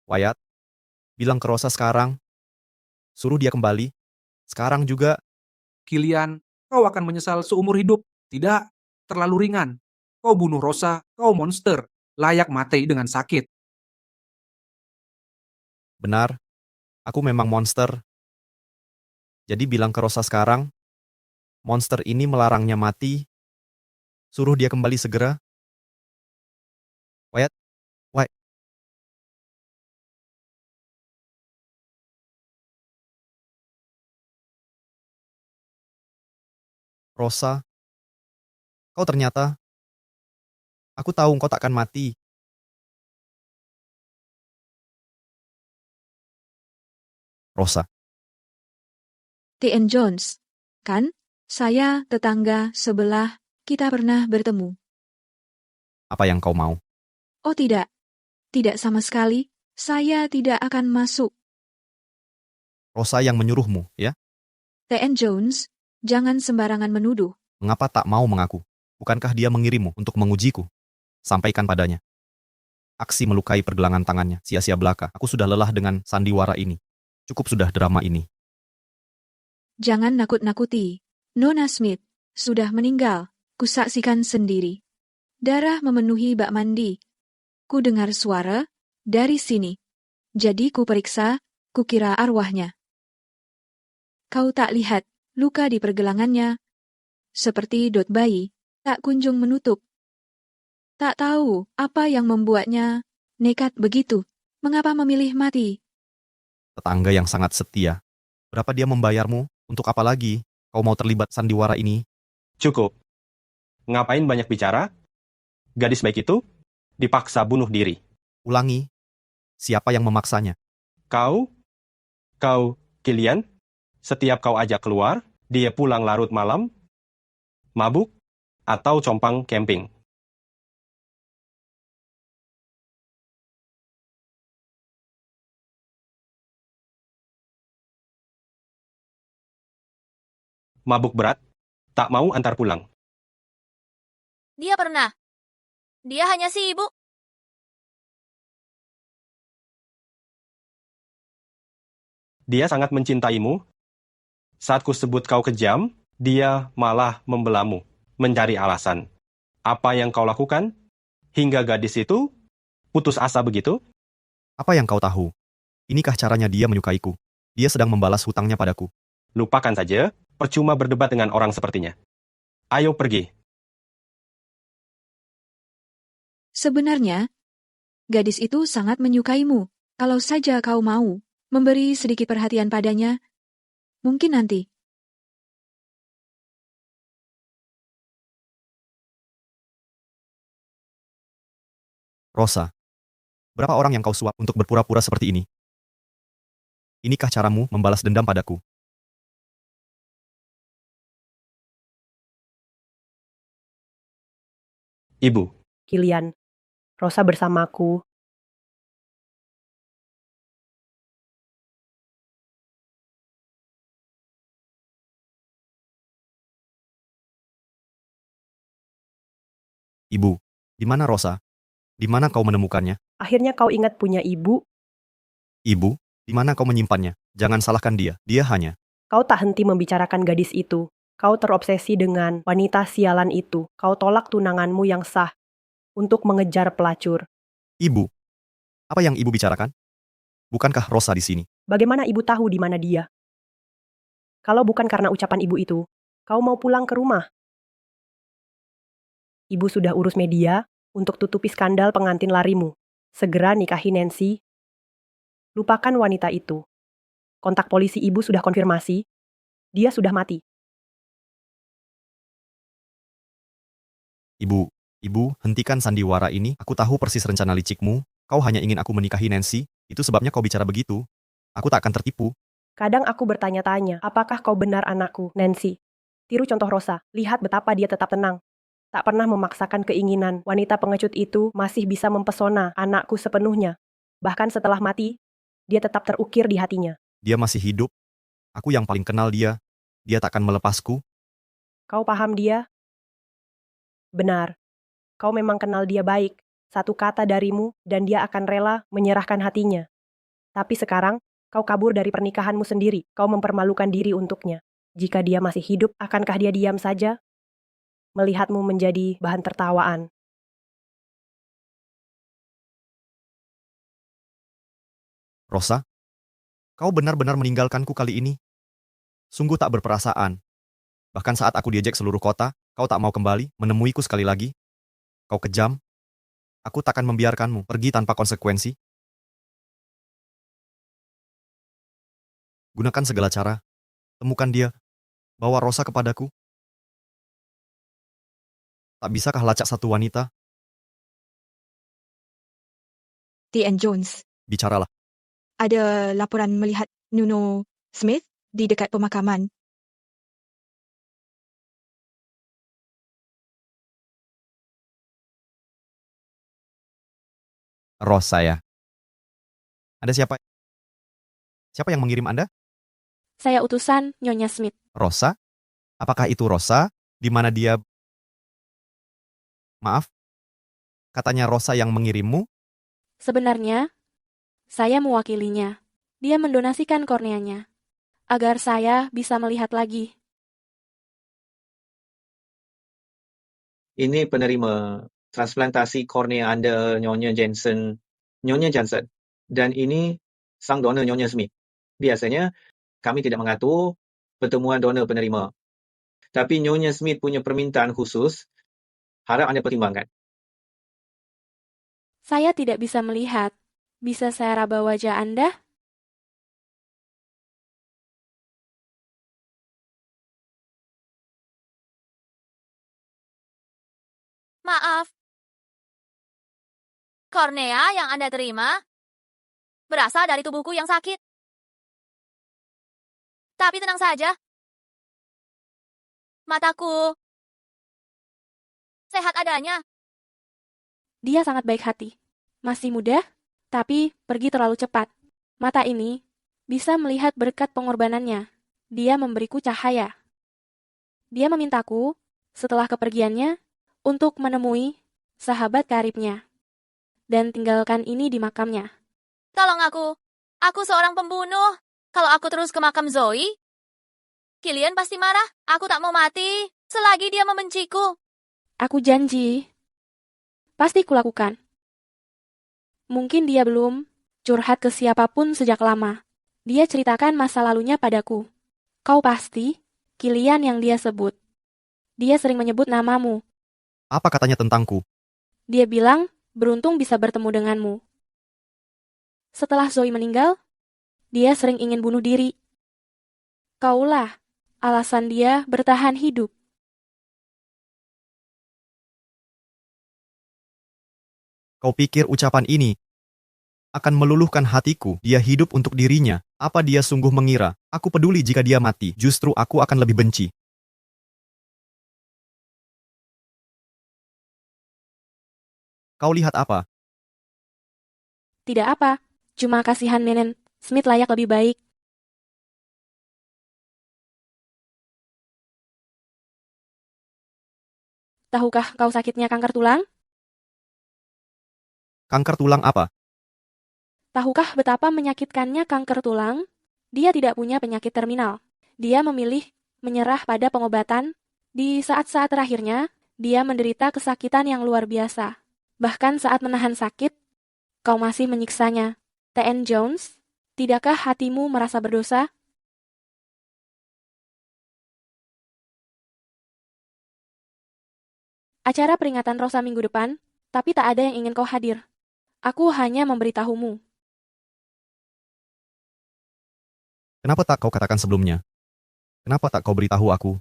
Wyatt, bilang ke Rosa sekarang. Suruh dia kembali. Sekarang juga. Kilian, kau akan menyesal seumur hidup. Tidak, terlalu ringan. Kau bunuh Rosa, kau monster. Layak mati dengan sakit. Benar, aku memang monster. Jadi bilang ke Rosa sekarang, monster ini melarangnya mati. Suruh dia kembali segera. Wyatt, Wyatt. Rosa, kau ternyata. Aku tahu engkau takkan mati. Rosa. T.N. Jones, kan? Saya tetangga sebelah, kita pernah bertemu. Apa yang kau mau? Oh tidak, tidak sama sekali, saya tidak akan masuk. Rosa yang menyuruhmu, ya? T.N. Jones, jangan sembarangan menuduh. Mengapa tak mau mengaku? Bukankah dia mengirimmu untuk mengujiku? Sampaikan padanya. Aksi melukai pergelangan tangannya, sia-sia belaka. Aku sudah lelah dengan sandiwara ini. Cukup sudah drama ini. Jangan nakut-nakuti. Nona Smith sudah meninggal. Kusaksikan sendiri. Darah memenuhi bak mandi. Ku dengar suara dari sini. Jadi ku periksa, ku kira arwahnya. Kau tak lihat luka di pergelangannya. Seperti dot bayi, tak kunjung menutup. Tak tahu apa yang membuatnya nekat begitu. Mengapa memilih mati? Tetangga yang sangat setia. Berapa dia membayarmu? Untuk apa lagi? Kau mau terlibat sandiwara ini? Cukup. Ngapain banyak bicara? Gadis baik itu dipaksa bunuh diri. Ulangi. Siapa yang memaksanya? Kau, Kilian, setiap kau ajak keluar, dia pulang larut malam, mabuk, atau compang camping. Mabuk berat, tak mau antar pulang. Dia pernah. Dia hanya sibuk. Dia sangat mencintaimu. Saat ku sebut kau kejam, dia malah membelamu, mencari alasan. Apa yang kau lakukan? Hingga gadis itu putus asa begitu? Apa yang kau tahu? Inikah caranya dia menyukaiku? Dia sedang membalas hutangnya padaku. Lupakan saja, percuma berdebat dengan orang sepertinya. Ayo pergi. Sebenarnya, gadis itu sangat menyukaimu. Kalau saja kau mau memberi sedikit perhatian padanya, mungkin nanti. Rosa, berapa orang yang kau suap untuk berpura-pura seperti ini? Inikah caramu membalas dendam padaku? Ibu. Kilian, Rosa bersamaku. Ibu, di mana Rosa? Di mana kau menemukannya? Akhirnya kau ingat punya ibu? Ibu, di mana kau menyimpannya? Jangan salahkan dia, dia hanya. Kau tak henti membicarakan gadis itu. Kau terobsesi dengan wanita sialan itu. Kau tolak tunanganmu yang sah untuk mengejar pelacur. Ibu, apa yang ibu bicarakan? Bukankah Rosa di sini? Bagaimana ibu tahu di mana dia? Kalau bukan karena ucapan ibu itu, kau mau pulang ke rumah. Ibu sudah urus media untuk tutupi skandal pengantin larimu. Segera nikahi Nancy. Lupakan wanita itu. Kontak polisi ibu sudah konfirmasi. Dia sudah mati. Ibu, hentikan sandiwara ini. Aku tahu persis rencana licikmu. Kau hanya ingin aku menikahi Nancy. Itu sebabnya kau bicara begitu. Aku tak akan tertipu. Kadang aku bertanya-tanya, apakah kau benar anakku, Nancy? Tiru contoh Rosa, lihat betapa dia tetap tenang. Tak pernah memaksakan keinginan, wanita pengecut itu masih bisa mempesona anakku sepenuhnya. Bahkan setelah mati, dia tetap terukir di hatinya. Dia masih hidup. Aku yang paling kenal dia. Dia takkan melepasku. Kau paham dia? Benar. Kau memang kenal dia baik. Satu kata darimu, dan dia akan rela menyerahkan hatinya. Tapi sekarang, kau kabur dari pernikahanmu sendiri. Kau mempermalukan diri untuknya. Jika dia masih hidup, akankah dia diam saja? Melihatmu menjadi bahan tertawaan. Rosa, kau benar-benar meninggalkanku kali ini. Sungguh tak berperasaan. Bahkan saat aku diejek seluruh kota, kau tak mau kembali menemuiku sekali lagi. Kau kejam. Aku takkan membiarkanmu pergi tanpa konsekuensi. Gunakan segala cara. Temukan dia. Bawa Rosa kepadaku. Tak bisakah lacak satu wanita? T.N. Jones, Bicaralah. ada laporan melihat Nuno Smith di dekat pemakaman. Rosa ya. Anda siapa? Siapa yang mengirim Anda? Saya utusan Nyonya Smith. Rosa? Apakah itu Rosa? Di mana dia? Maaf. Katanya Rosa yang mengirimmu? Sebenarnya, saya mewakilinya. Dia mendonasikan korneanya, agar saya bisa melihat lagi. Ini penerima transplantasi kornea Anda, Nyonya Jensen. Dan ini sang donor Nyonya Smith. Biasanya, kami tidak mengatur pertemuan donor penerima. Tapi Nyonya Smith punya permintaan khusus, harap Anda pertimbangkan. Saya tidak bisa melihat. Bisa saya raba wajah Anda? Maaf. Kornea yang Anda terima berasal dari tubuhku yang sakit. Tapi tenang saja. Mataku sehat adanya. Dia sangat baik hati. Masih muda, tapi pergi terlalu cepat. Mata ini bisa melihat berkat pengorbanannya. Dia memberiku cahaya. Dia memintaku, setelah kepergiannya, untuk menemui sahabat karibnya. Dan tinggalkan ini di makamnya. Tolong aku. Aku seorang pembunuh. Kalau aku terus ke makam Zoe, Kilian pasti marah. Aku tak mau mati selagi dia membenciku. Aku janji. Pasti kulakukan. Mungkin dia belum curhat ke siapapun sejak lama. Dia ceritakan masa lalunya padaku. Kau pasti Kilian yang dia sebut. Dia sering menyebut namamu. Apa katanya tentangku? Dia bilang beruntung bisa bertemu denganmu. Setelah Zoe meninggal, dia sering ingin bunuh diri. Kaulah alasan dia bertahan hidup. Kau pikir ucapan ini akan meluluhkan hatiku? Dia hidup untuk dirinya. Apa dia sungguh mengira aku peduli jika dia mati? Justru aku akan lebih benci. Kau lihat apa? Tidak apa, cuma kasihan Nenek Smith layak lebih baik. Tahukah kau sakitnya kanker tulang? Kanker tulang apa? Tahukah betapa menyakitkannya kanker tulang? Dia tidak punya penyakit terminal. Dia memilih menyerah pada pengobatan. Di saat-saat terakhirnya, dia menderita kesakitan yang luar biasa. Bahkan saat menahan sakit, kau masih menyiksanya. T.N. Jones, tidakkah hatimu merasa berdosa? Acara peringatan Rosa minggu depan, tapi tak ada yang ingin kau hadir. Aku hanya memberitahumu. Kenapa tak kau katakan sebelumnya? Kenapa tak kau beritahu aku?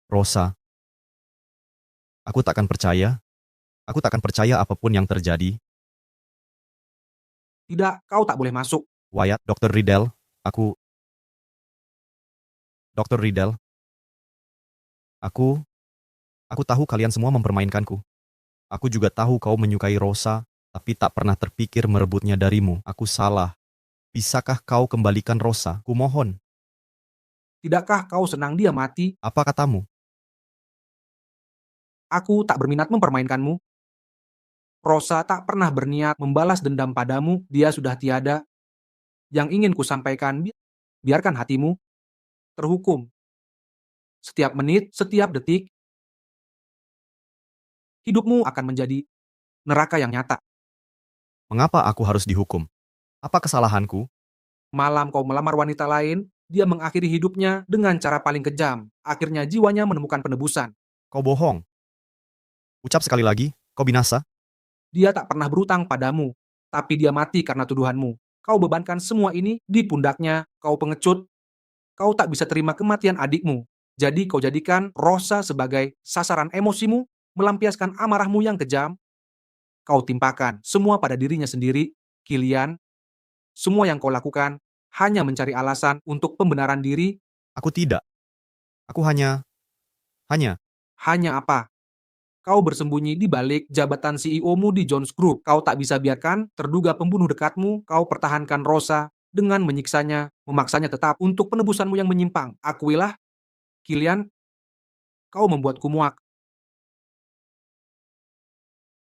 Rosa, aku takkan percaya. Aku takkan percaya apapun yang terjadi. Tidak, kau tak boleh masuk. Wyatt, Dr. Riddle, aku... Dr. Riddle, aku tahu kalian semua mempermainkanku. Aku juga tahu kau menyukai Rosa, tapi tak pernah terpikir merebutnya darimu. Aku salah. Bisakah kau kembalikan Rosa? Kumohon. Tidakkah kau senang dia mati? Apa katamu? Aku tak berminat mempermainkanmu. Rosa tak pernah berniat membalas dendam padamu, dia sudah tiada. Yang ingin kusampaikan, biarkan hatimu terhukum. Setiap menit, setiap detik, hidupmu akan menjadi neraka yang nyata. Mengapa aku harus dihukum? Apa kesalahanku? Malam kau melamar wanita lain, dia mengakhiri hidupnya dengan cara paling kejam. Akhirnya jiwanya menemukan penebusan. Kau bohong. Ucap sekali lagi, kau binasa. Dia tak pernah berutang padamu, tapi dia mati karena tuduhanmu. Kau bebankan semua ini di pundaknya, kau pengecut. Kau tak bisa terima kematian adikmu. Jadi kau jadikan Rosa sebagai sasaran emosimu, melampiaskan amarahmu yang kejam. Kau timpakan semua pada dirinya sendiri, Kilian. Semua yang kau lakukan hanya mencari alasan untuk pembenaran diri. Aku tidak. Aku hanya... Hanya apa? Kau bersembunyi di balik jabatan CEO-mu di Jones Group. Kau tak bisa biarkan terduga pembunuh dekatmu, kau pertahankan Rosa dengan menyiksanya, memaksanya tetap untuk penebusanmu yang menyimpang. Akuilah, Kilian, kau membuatku muak.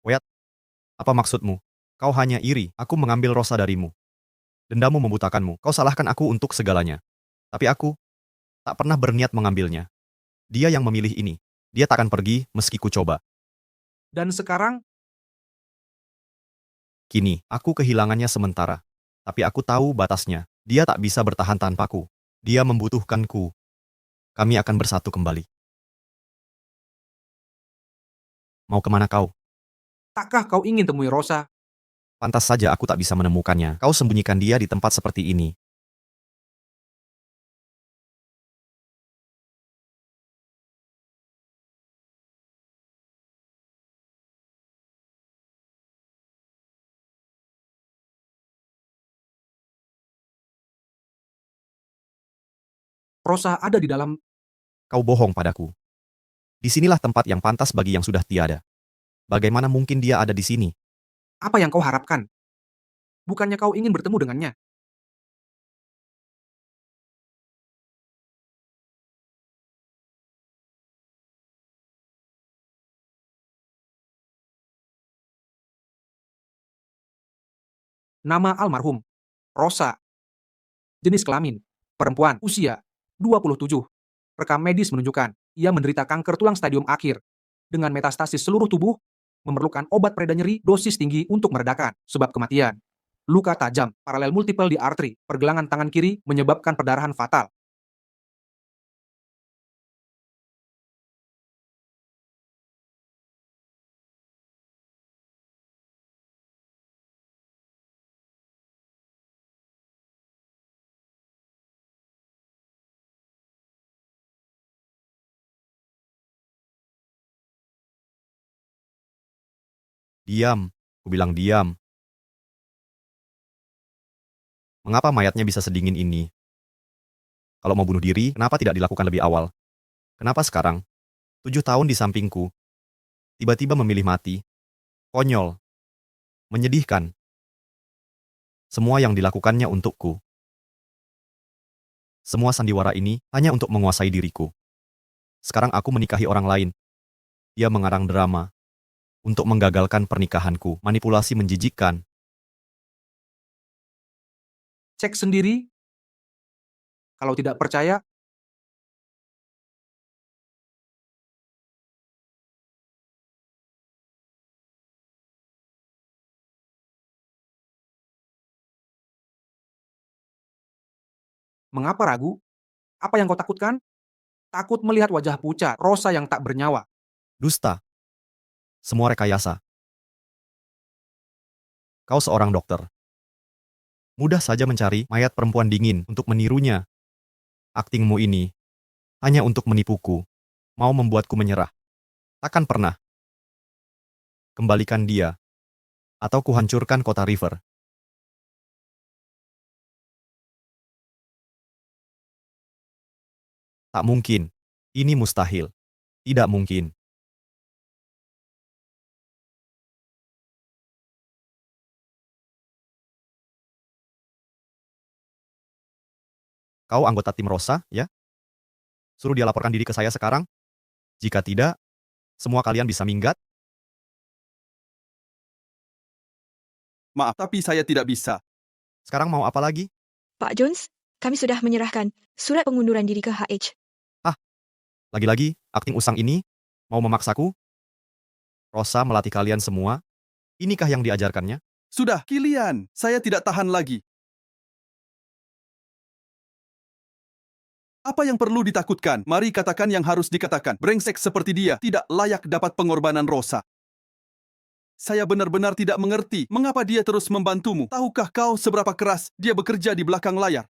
Wyatt, apa maksudmu? Kau hanya iri, aku mengambil Rosa darimu. Dendamu membutakanmu, kau salahkan aku untuk segalanya. Tapi aku tak pernah berniat mengambilnya. Dia yang memilih ini. Dia takkan pergi meski ku coba. Dan sekarang, Kini, aku kehilangannya sementara. Tapi aku tahu batasnya. Dia tak bisa bertahan tanpaku. Dia membutuhkanku. Kami akan bersatu kembali. Mau kemana kau? takkah kau ingin temui Rosa? Pantas saja aku tak bisa menemukannya. Kau sembunyikan dia di tempat seperti ini. Rosa ada di dalam... Kau bohong padaku. Disinilah tempat yang pantas bagi yang sudah tiada. Bagaimana mungkin dia ada di sini? Apa yang kau harapkan? Bukannya kau ingin bertemu dengannya? Nama almarhum, Rosa. Jenis kelamin, perempuan, usia, 27. Rekam medis menunjukkan, ia menderita kanker tulang stadium akhir. Dengan metastasis seluruh tubuh, memerlukan obat pereda nyeri dosis tinggi untuk meredakan. Sebab kematian, luka tajam, paralel multiple di arteri, pergelangan tangan kiri menyebabkan perdarahan fatal. Diam. Ku bilang diam. Mengapa mayatnya bisa sedingin ini? Kalau mau bunuh diri, kenapa tidak dilakukan lebih awal? Kenapa sekarang? 7 tahun di sampingku. Tiba-tiba memilih mati. Konyol. Menyedihkan. Semua yang dilakukannya untukku. Semua sandiwara ini hanya untuk menguasai diriku. Sekarang aku menikahi orang lain. Dia mengarang drama. Untuk menggagalkan pernikahanku. Manipulasi menjijikkan. Cek sendiri. Kalau tidak percaya, mengapa ragu? Apa yang kau takutkan? Takut melihat wajah pucat, Rosa yang tak bernyawa. Dusta. Semua rekayasa. Kau seorang dokter. Mudah saja mencari mayat perempuan dingin untuk menirunya. Aktingmu ini hanya untuk menipuku, mau membuatku menyerah. Takkan pernah. Kembalikan dia, atau kuhancurkan kota River. Tak mungkin. Ini mustahil. Tidak mungkin. Kau anggota tim Rosa, ya? Suruh dia laporkan diri ke saya sekarang. Jika tidak, semua kalian bisa minggat. Maaf, tapi saya tidak bisa. Sekarang mau apa lagi? Pak Jones, kami sudah menyerahkan surat pengunduran diri ke HH. Lagi-lagi, akting usang ini mau memaksaku? Rosa melatih kalian semua? Inikah yang diajarkannya? Sudah, Kilian, saya tidak tahan lagi. Apa yang perlu ditakutkan? Mari katakan yang harus dikatakan. Brengsek seperti dia tidak layak dapat pengorbanan Rosa. Saya benar-benar tidak mengerti mengapa dia terus membantumu. Tahukah kau seberapa keras dia bekerja di belakang layar?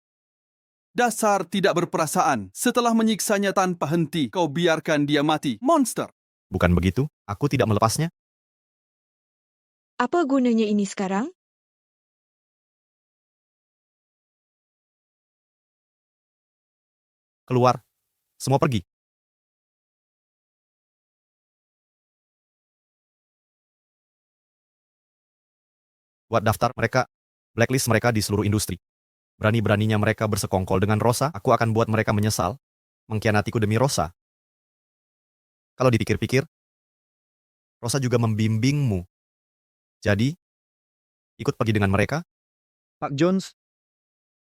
Dasar tidak berperasaan. Setelah menyiksanya tanpa henti, kau biarkan dia mati. Monster! Bukan begitu, aku tidak melepasnya. Apa gunanya ini sekarang? Keluar. Semua pergi. Buat daftar mereka, blacklist mereka di seluruh industri. Berani-beraninya mereka bersekongkol dengan Rosa, aku akan buat mereka menyesal. Mengkhianatiku demi Rosa. Kalau dipikir-pikir, Rosa juga membimbingmu. Jadi, ikut pergi dengan mereka? Pak Jones,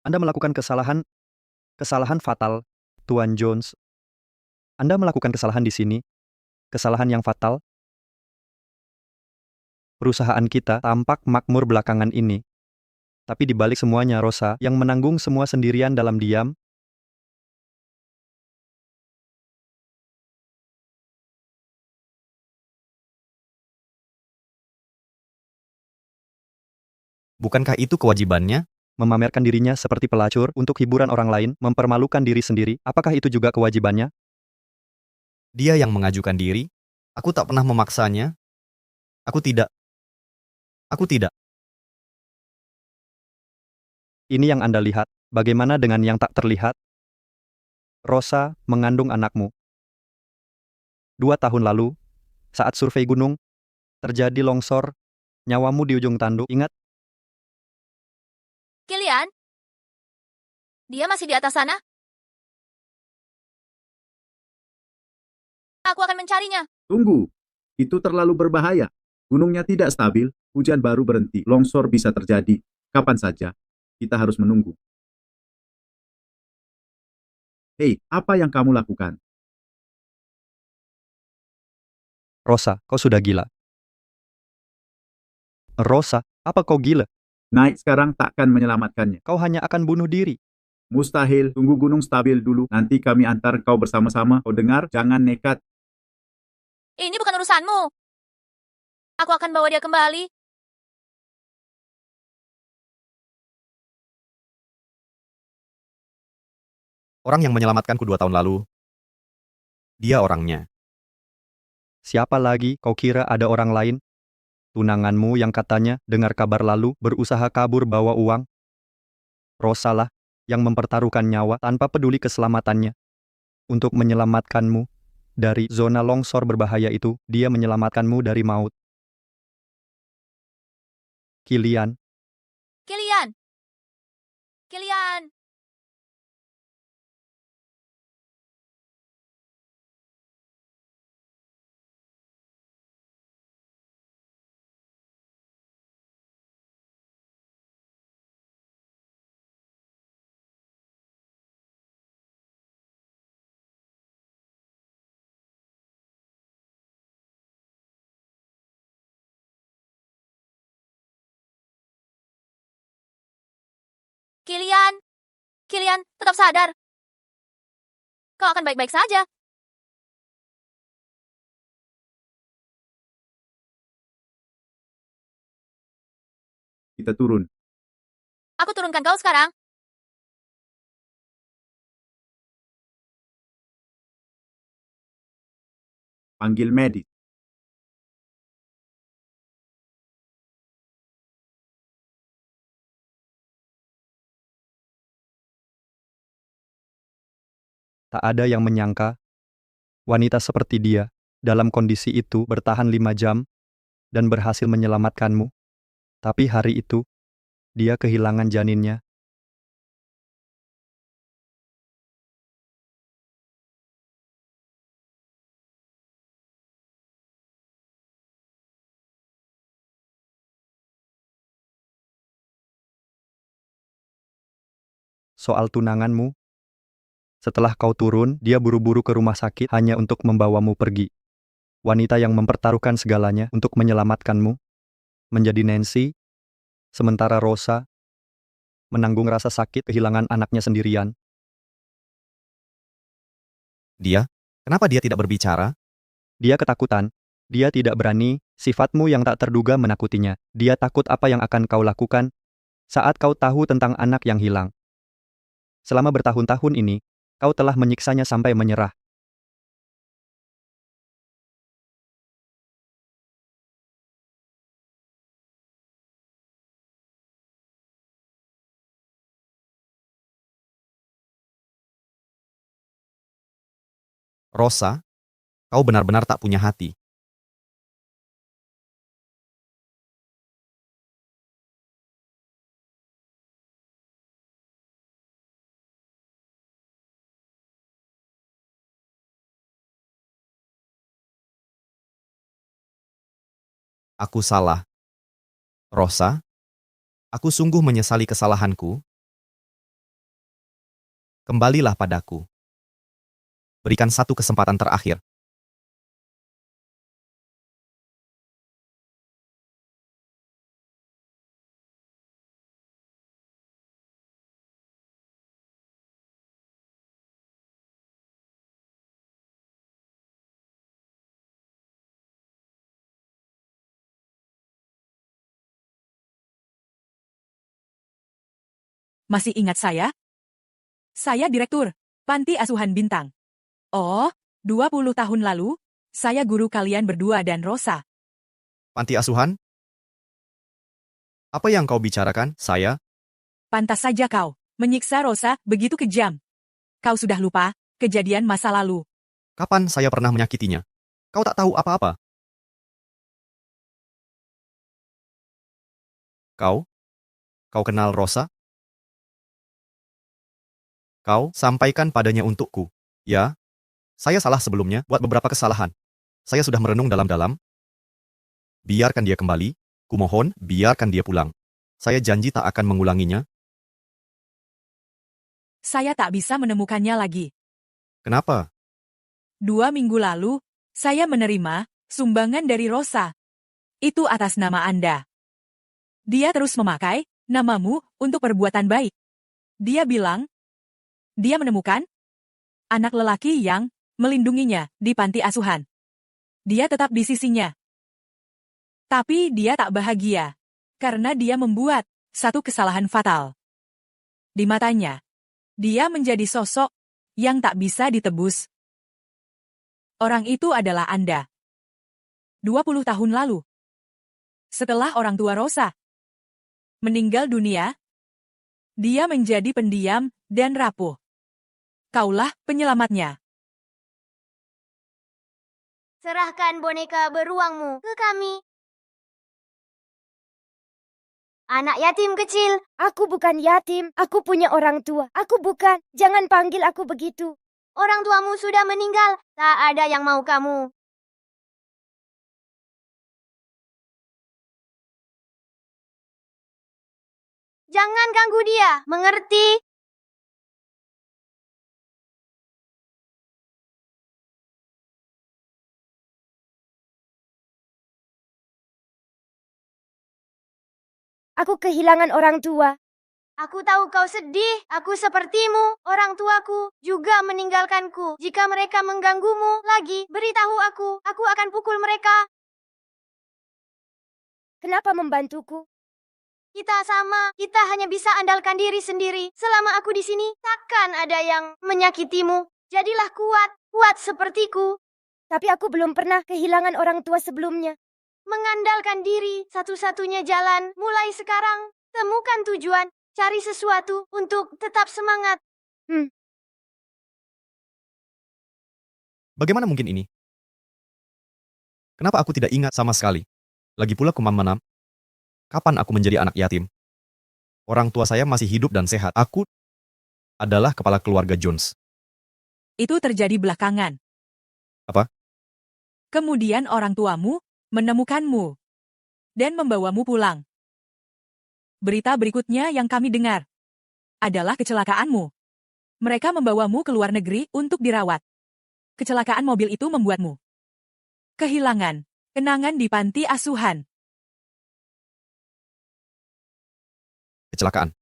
Anda melakukan kesalahan fatal, Tuan Jones. Anda melakukan kesalahan di sini, kesalahan yang fatal. Perusahaan kita tampak makmur belakangan ini. Tapi di balik semuanya Rosa yang menanggung semua sendirian dalam diam. Bukankah itu kewajibannya? Memamerkan dirinya seperti pelacur untuk hiburan orang lain, mempermalukan diri sendiri, apakah itu juga kewajibannya? Dia yang mengajukan diri. Aku tak pernah memaksanya. Aku tidak. Ini yang Anda lihat. Bagaimana dengan yang tak terlihat? Rosa mengandung anakmu. 2 tahun lalu, saat survei gunung, terjadi longsor, nyawamu di ujung tanduk, ingat? Kilian? Dia masih di atas sana? Aku akan mencarinya. Tunggu, itu terlalu berbahaya. Gunungnya tidak stabil, hujan baru berhenti, longsor bisa terjadi. Kapan saja, kita harus menunggu. Hei, apa yang kamu lakukan? Rosa, kau sudah gila. Rosa, apa kau gila? Naik sekarang takkan menyelamatkannya. Kau hanya akan bunuh diri. Mustahil, tunggu gunung stabil dulu. Nanti kami antar kau bersama-sama. Kau dengar? Jangan nekat. Ini bukan urusanmu. Aku akan bawa dia kembali. Orang yang menyelamatkanku 2 tahun lalu. Dia orangnya. Siapa lagi kau kira ada orang lain? Tunanganmu yang katanya dengar kabar lalu berusaha kabur bawa uang. Rosa lah yang mempertaruhkan nyawa tanpa peduli keselamatannya. Untuk menyelamatkanmu dari zona longsor berbahaya itu, dia menyelamatkanmu dari maut. Kilian. Kilian! Kilian! Kilian! Kilian, tetap sadar. Kau akan baik-baik saja. Kita turun. Aku turunkan kau sekarang. Panggil medis. Tak ada yang menyangka wanita seperti dia dalam kondisi itu bertahan 5 jam dan berhasil menyelamatkanmu. Tapi hari itu, dia kehilangan janinnya. Soal tunanganmu, setelah kau turun, dia buru-buru ke rumah sakit hanya untuk membawamu pergi. Wanita yang mempertaruhkan segalanya untuk menyelamatkanmu menjadi Nancy, sementara Rosa menanggung rasa sakit kehilangan anaknya sendirian. Dia? Kenapa dia tidak berbicara? Dia ketakutan. Dia tidak berani, sifatmu yang tak terduga menakutinya. Dia takut apa yang akan kau lakukan saat kau tahu tentang anak yang hilang. Selama bertahun-tahun ini, kau telah menyiksanya sampai menyerah. Rosa, kau benar-benar tak punya hati. Aku salah. Rosa, aku sungguh menyesali kesalahanku. Kembalilah padaku. Berikan satu kesempatan terakhir. Masih ingat saya? Saya Direktur Panti Asuhan Bintang. Oh, 20 tahun lalu, saya guru kalian berdua dan Rosa. Panti asuhan? Apa yang kau bicarakan, saya? Pantas saja kau menyiksa Rosa begitu kejam. Kau sudah lupa kejadian masa lalu. Kapan saya pernah menyakitinya? Kau tak tahu apa-apa. Kau kenal Rosa? Kau sampaikan padanya untukku. Ya, saya salah sebelumnya buat beberapa kesalahan. Saya sudah merenung dalam-dalam. Biarkan dia kembali. Kumohon, biarkan dia pulang. Saya janji tak akan mengulanginya. Saya tak bisa menemukannya lagi. Kenapa? 2 minggu lalu, saya menerima sumbangan dari Rosa. Itu atas nama Anda. Dia terus memakai namamu untuk perbuatan baik. Dia bilang, dia menemukan anak lelaki yang melindunginya di panti asuhan. Dia tetap di sisinya. Tapi dia tak bahagia karena dia membuat satu kesalahan fatal. Di matanya, dia menjadi sosok yang tak bisa ditebus. Orang itu adalah Anda. 20 tahun lalu. Setelah orang tua Rosa meninggal dunia, dia menjadi pendiam dan rapuh. Kaulah penyelamatnya. Serahkan boneka beruangmu ke kami. Anak yatim kecil. Aku bukan yatim. Aku punya orang tua. Aku bukan. Jangan panggil aku begitu. Orang tuamu sudah meninggal. Tak ada yang mau kamu. Jangan ganggu dia. Mengerti? Aku kehilangan orang tua. Aku tahu kau sedih. Aku sepertimu. Orang tuaku juga meninggalkanku. Jika mereka mengganggumu lagi, beritahu aku. Aku akan pukul mereka. Kenapa membantuku? Kita sama, kita hanya bisa andalkan diri sendiri. Selama aku di sini, takkan ada yang menyakitimu. Jadilah kuat, kuat sepertiku. Tapi aku belum pernah kehilangan orang tua sebelumnya. Mengandalkan diri, satu-satunya jalan. Mulai sekarang, temukan tujuan, cari sesuatu untuk tetap semangat. Bagaimana mungkin ini? Kenapa aku tidak ingat sama sekali? Lagi pula Kumam, kapan aku menjadi anak yatim? Orang tua saya masih hidup dan sehat. Aku adalah kepala keluarga Jones. Itu terjadi belakangan. Apa? Kemudian orang tuamu menemukanmu dan membawamu pulang. Berita berikutnya yang kami dengar adalah kecelakaanmu. Mereka membawamu ke luar negeri untuk dirawat. Kecelakaan mobil itu membuatmu kehilangan kenangan di panti asuhan. Kecelakaan.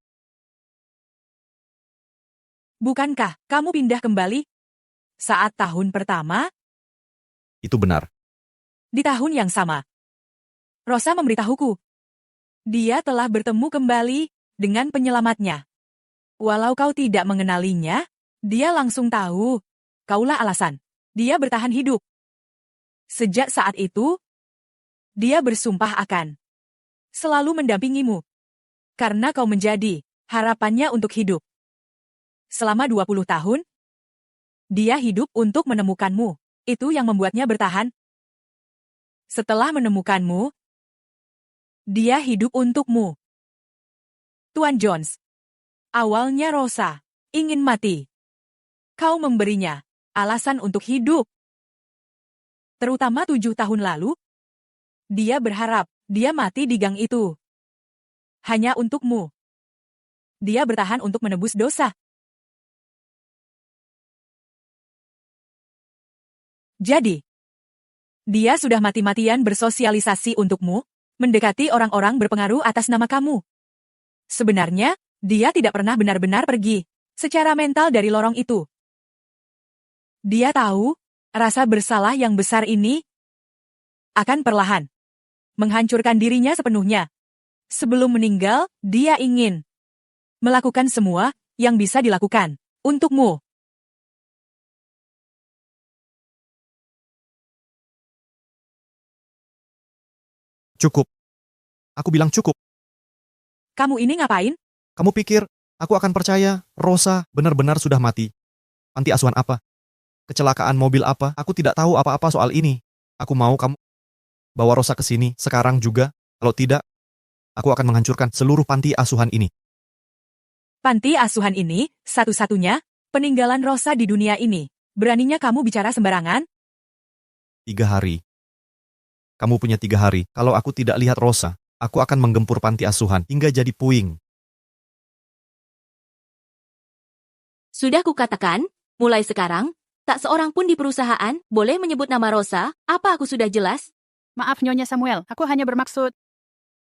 Bukankah kamu pindah kembali saat tahun pertama? Itu benar. Di tahun yang sama, Rosa memberitahuku. Dia telah bertemu kembali dengan penyelamatnya. Walau kau tidak mengenalinya, dia langsung tahu. Kaulah alasan dia bertahan hidup. Sejak saat itu, dia bersumpah akan selalu mendampingimu. Karena kau menjadi harapannya untuk hidup. Selama 20 tahun, dia hidup untuk menemukanmu. Itu yang membuatnya bertahan. Setelah menemukanmu, dia hidup untukmu. Tuan Jones, awalnya Rosa ingin mati. Kau memberinya alasan untuk hidup. Terutama 7 tahun lalu, dia berharap dia mati di gang itu. Hanya untukmu. Dia bertahan untuk menebus dosa. Jadi, dia sudah mati-matian bersosialisasi untukmu, mendekati orang-orang berpengaruh atas nama kamu. Sebenarnya, dia tidak pernah benar-benar pergi secara mental dari lorong itu. Dia tahu, rasa bersalah yang besar ini akan perlahan menghancurkan dirinya sepenuhnya. Sebelum meninggal, dia ingin melakukan semua yang bisa dilakukan untukmu. Cukup. Aku bilang cukup. Kamu ini ngapain? Kamu pikir aku akan percaya Rosa benar-benar sudah mati? Panti asuhan apa? Kecelakaan mobil apa? Aku tidak tahu apa-apa soal ini. Aku mau kamu bawa Rosa ke sini sekarang juga. Kalau tidak, aku akan menghancurkan seluruh panti asuhan ini. Panti asuhan ini, satu-satunya peninggalan Rosa di dunia ini. Beraninya kamu bicara sembarangan? 3 hari. Kamu punya 3 hari. Kalau aku tidak lihat Rosa, aku akan menggempur panti asuhan hingga jadi puing. Sudah kukatakan, mulai sekarang, tak seorang pun di perusahaan boleh menyebut nama Rosa. Apa aku sudah jelas? Maaf Nyonya Samuel, aku hanya bermaksud.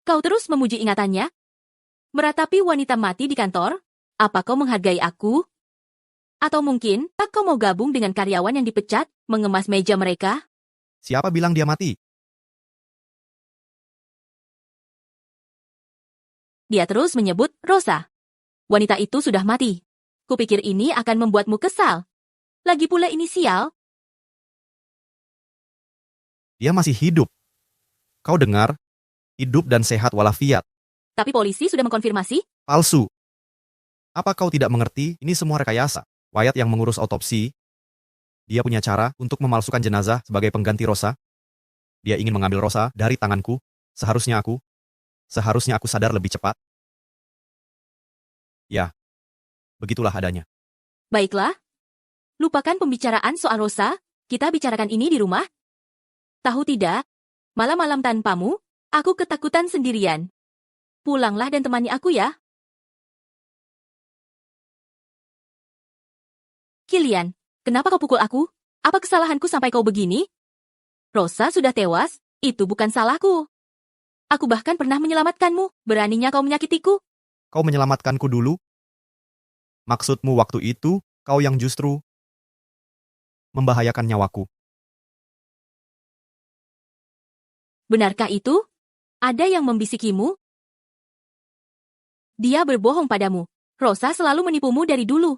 Kau terus memuji ingatannya? Meratapi wanita mati di kantor? Apa kau menghargai aku? Atau mungkin, tak kau mau gabung dengan karyawan yang dipecat, mengemas meja mereka? Siapa bilang dia mati? Dia terus menyebut Rosa. Wanita itu sudah mati. Kupikir ini akan membuatmu kesal. Lagi pula ini sial. Dia masih hidup. Kau dengar? Hidup dan sehat walafiat. Tapi polisi sudah mengkonfirmasi? Palsu. Apa kau tidak mengerti? Ini semua rekayasa. Wyatt yang mengurus autopsi. Dia punya cara untuk memalsukan jenazah sebagai pengganti Rosa. Dia ingin mengambil Rosa dari tanganku. Seharusnya aku sadar lebih cepat. Ya, begitulah adanya. Baiklah. Lupakan pembicaraan soal Rosa, kita bicarakan ini di rumah. Tahu tidak, malam-malam tanpamu, aku ketakutan sendirian. Pulanglah dan temani aku ya. Kilian, kenapa kau pukul aku? Apa kesalahanku sampai kau begini? Rosa sudah tewas, itu bukan salahku. Aku bahkan pernah menyelamatkanmu, beraninya kau menyakitiku. Kau menyelamatkanku dulu? Maksudmu waktu itu, kau yang justru membahayakan nyawaku. Benarkah itu? Ada yang membisikimu? Dia berbohong padamu. Rosa selalu menipumu dari dulu.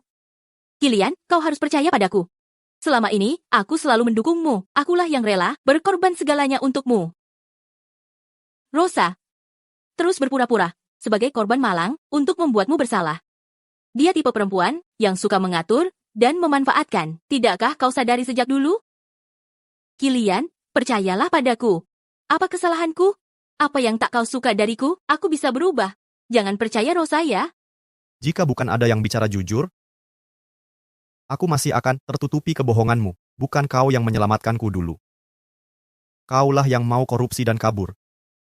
Kilian, kau harus percaya padaku. Selama ini, aku selalu mendukungmu. Akulah yang rela berkorban segalanya untukmu. Rosa, terus berpura-pura sebagai korban malang untuk membuatmu bersalah. Dia tipe perempuan yang suka mengatur dan memanfaatkan. Tidakkah kau sadari sejak dulu? Kilian, percayalah padaku. Apa kesalahanku? Apa yang tak kau suka dariku? Aku bisa berubah. Jangan percaya Rosa ya. Jika bukan ada yang bicara jujur, aku masih akan tertutupi kebohonganmu. Bukan kau yang menyelamatkanku dulu. Kaulah yang mau korupsi dan kabur.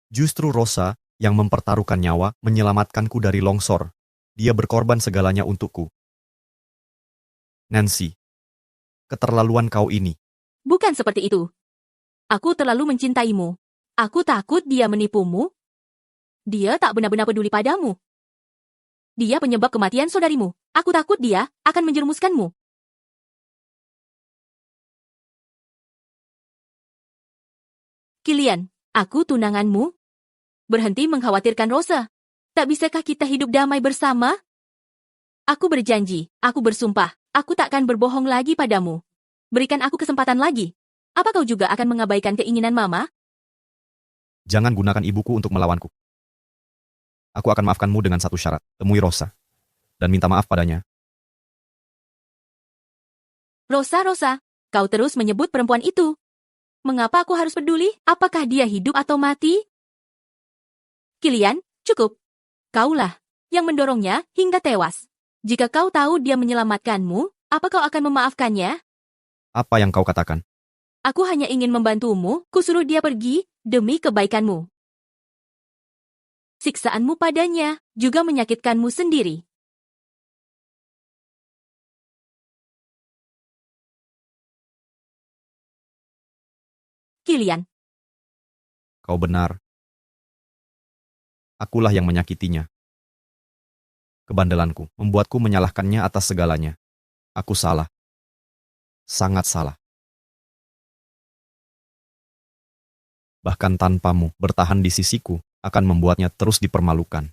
Justru Rosa yang mempertaruhkan nyawa menyelamatkanku dari longsor. Dia berkorban segalanya untukku. Nancy, keterlaluan kau ini. Bukan seperti itu. Aku terlalu mencintaimu. Aku takut dia menipumu. Dia tak benar-benar peduli padamu. Dia penyebab kematian saudarimu. Aku takut dia akan menjerumuskanmu. Kilian, aku tunanganmu. Berhenti mengkhawatirkan Rosa. Tak bisakah kita hidup damai bersama? Aku berjanji, aku bersumpah, aku takkan berbohong lagi padamu. Berikan aku kesempatan lagi. Apa kau juga akan mengabaikan keinginan Mama? Jangan gunakan ibuku untuk melawanku. Aku akan maafkanmu dengan satu syarat. Temui Rosa. Dan minta maaf padanya. Rosa, kau terus menyebut perempuan itu. Mengapa aku harus peduli? Apakah dia hidup atau mati? Kilian, cukup. Kaulah yang mendorongnya hingga tewas. Jika kau tahu dia menyelamatkanmu, apa kau akan memaafkannya? Apa yang kau katakan? Aku hanya ingin membantumu, kusuruh dia pergi demi kebaikanmu. Siksaanmu padanya juga menyakitkanmu sendiri. Kilian, Kau benar. Akulah yang menyakitinya. Kebandelanku membuatku menyalahkannya atas segalanya. Aku salah. Sangat salah. Bahkan tanpamu bertahan di sisiku akan membuatnya terus dipermalukan.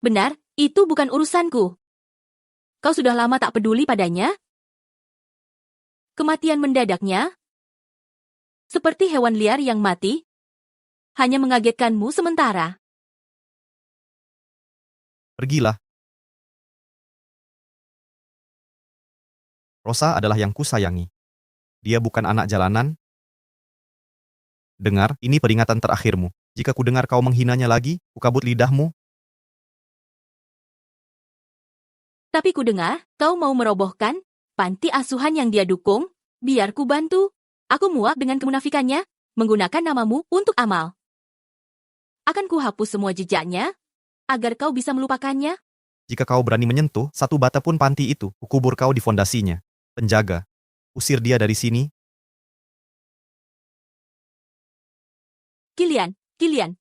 benar, itu bukan urusanku. Kau sudah lama tak peduli padanya? Kematian mendadaknya? Seperti hewan liar yang mati? Hanya mengagetkanmu sementara. Pergilah. Rosa adalah yang kusayangi. Dia bukan anak jalanan. Dengar, ini peringatan terakhirmu. Jika ku dengar kau menghinanya lagi, ku kabut lidahmu. Tapi ku dengar, kau mau merobohkan panti asuhan yang dia dukung. Biar ku bantu. Aku muak dengan kemunafikannya, menggunakan namamu untuk amal. Akan ku hapus semua jejaknya, agar kau bisa melupakannya. Jika kau berani menyentuh satu bata pun panti itu, ku kubur kau di fondasinya. Penjaga, usir dia dari sini. Kilian.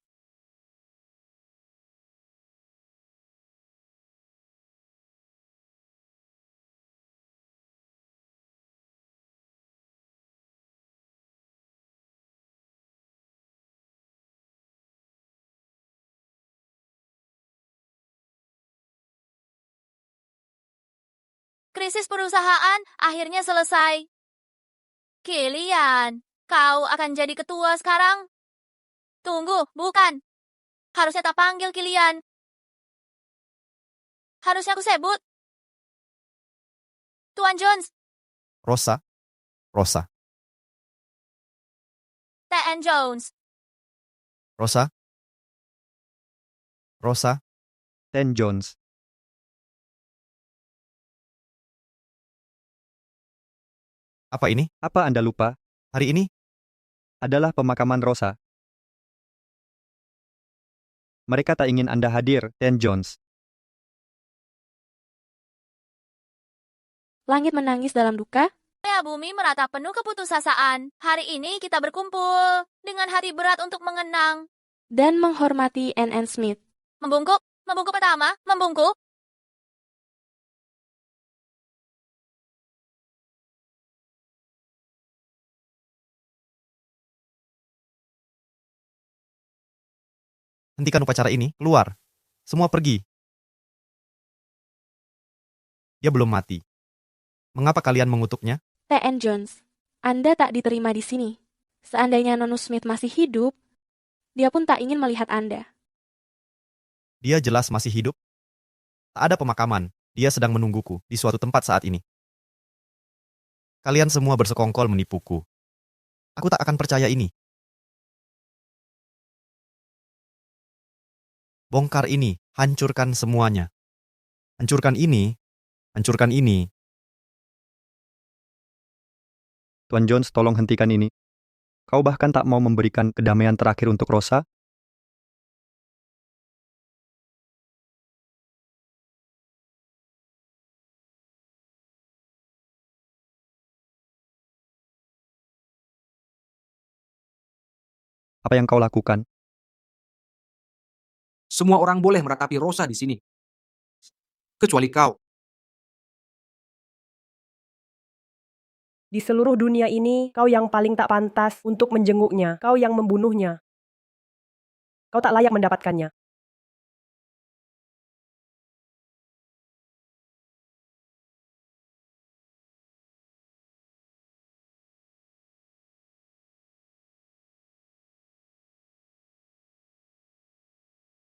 Krisis perusahaan akhirnya selesai. Kilian, kau akan jadi ketua sekarang? Tunggu, bukan. Harusnya tak panggil Kilian. Harusnya aku sebut Tuan Jones. Rosa. T.N. Jones. Rosa. Ten Jones. Apa ini? Apa Anda lupa? Hari ini? Adalah pemakaman Rosa. Mereka tak ingin Anda hadir, Ten Jones. Langit menangis dalam duka. Ya, bumi merata penuh keputusasaan. Hari ini kita berkumpul dengan hari berat untuk mengenang Dan menghormati N.N. Smith. Membungkuk pertama, membungkuk. Hentikan upacara ini, keluar. Semua pergi. Dia belum mati. Mengapa kalian mengutuknya? T.N. Jones, Anda tak diterima di sini. Seandainya Nonu Smith masih hidup, dia pun tak ingin melihat Anda. Dia jelas masih hidup. Tak ada pemakaman. Dia sedang menungguku di suatu tempat saat ini. Kalian semua bersekongkol menipuku. Aku tak akan percaya ini. Bongkar ini, hancurkan semuanya. Hancurkan ini, hancurkan ini. Tuan Jones, tolong hentikan ini. Kau bahkan tak mau memberikan kedamaian terakhir untuk Rosa? Apa yang kau lakukan? Semua orang boleh meratapi Rosa di sini. Kecuali kau. Di seluruh dunia ini, kau yang paling tak pantas untuk menjenguknya. Kau yang membunuhnya. Kau tak layak mendapatkannya.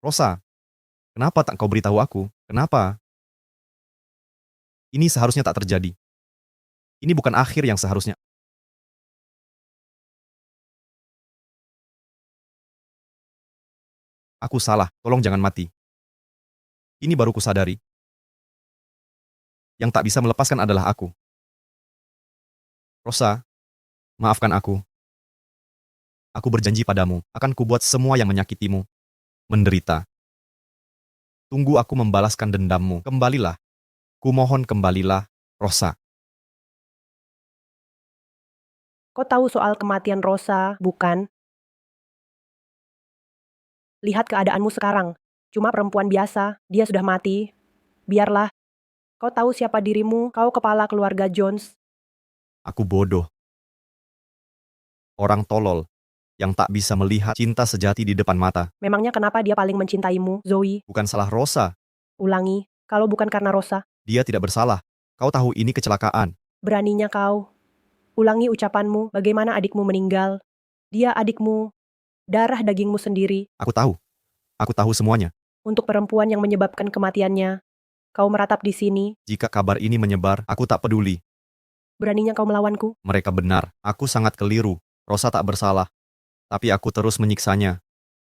Rosa, kenapa tak kau beritahu aku? Kenapa? Ini seharusnya tak terjadi. Ini bukan akhir yang seharusnya. Aku salah, tolong jangan mati. Ini baru kusadari. Yang tak bisa melepaskan adalah aku. Rosa, maafkan aku. Aku berjanji padamu, akan kubuat semua yang menyakitimu menderita. Tunggu aku membalaskan dendammu. Kembalilah. Kumohon kembalilah, Rosa. Kau tahu soal kematian Rosa, bukan? Lihat keadaanmu sekarang. Cuma perempuan biasa, dia sudah mati. Biarlah. Kau tahu siapa dirimu, kau kepala keluarga Jones. Aku bodoh. Orang tolol yang tak bisa melihat cinta sejati di depan mata. Memangnya kenapa dia paling mencintaimu, Zoe? Bukan salah Rosa. Ulangi, kalau bukan karena Rosa. Dia tidak bersalah. Kau tahu ini kecelakaan. Beraninya kau. Ulangi ucapanmu, bagaimana adikmu meninggal. Dia adikmu, darah dagingmu sendiri. Aku tahu. Aku tahu semuanya. Untuk perempuan yang menyebabkan kematiannya, kau meratap di sini. Jika kabar ini menyebar, aku tak peduli. Beraninya kau melawanku. Mereka benar. Aku sangat keliru. Rosa tak bersalah. Tapi aku terus menyiksanya.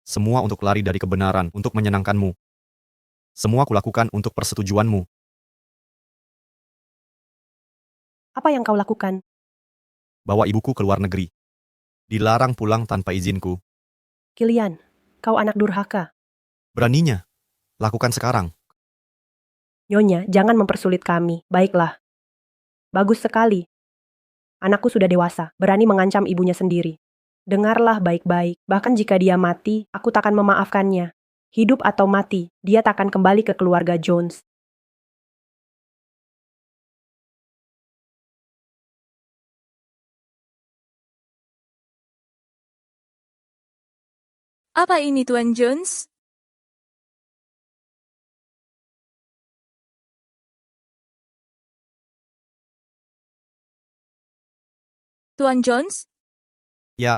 Semua untuk lari dari kebenaran, untuk menyenangkanmu. Semua kulakukan untuk persetujuanmu. Apa yang kau lakukan? Bawa ibuku ke luar negeri. Dilarang pulang tanpa izinku. Kilian, kau anak durhaka. Beraninya. Lakukan sekarang. Nyonya, jangan mempersulit kami. Baiklah. Bagus sekali. Anakku sudah dewasa, berani mengancam ibunya sendiri. Dengarlah baik-baik, bahkan jika dia mati, aku takkan memaafkannya. Hidup atau mati, dia takkan kembali ke keluarga Jones. Apa ini, Tuan Jones? Tuan Jones? Ya.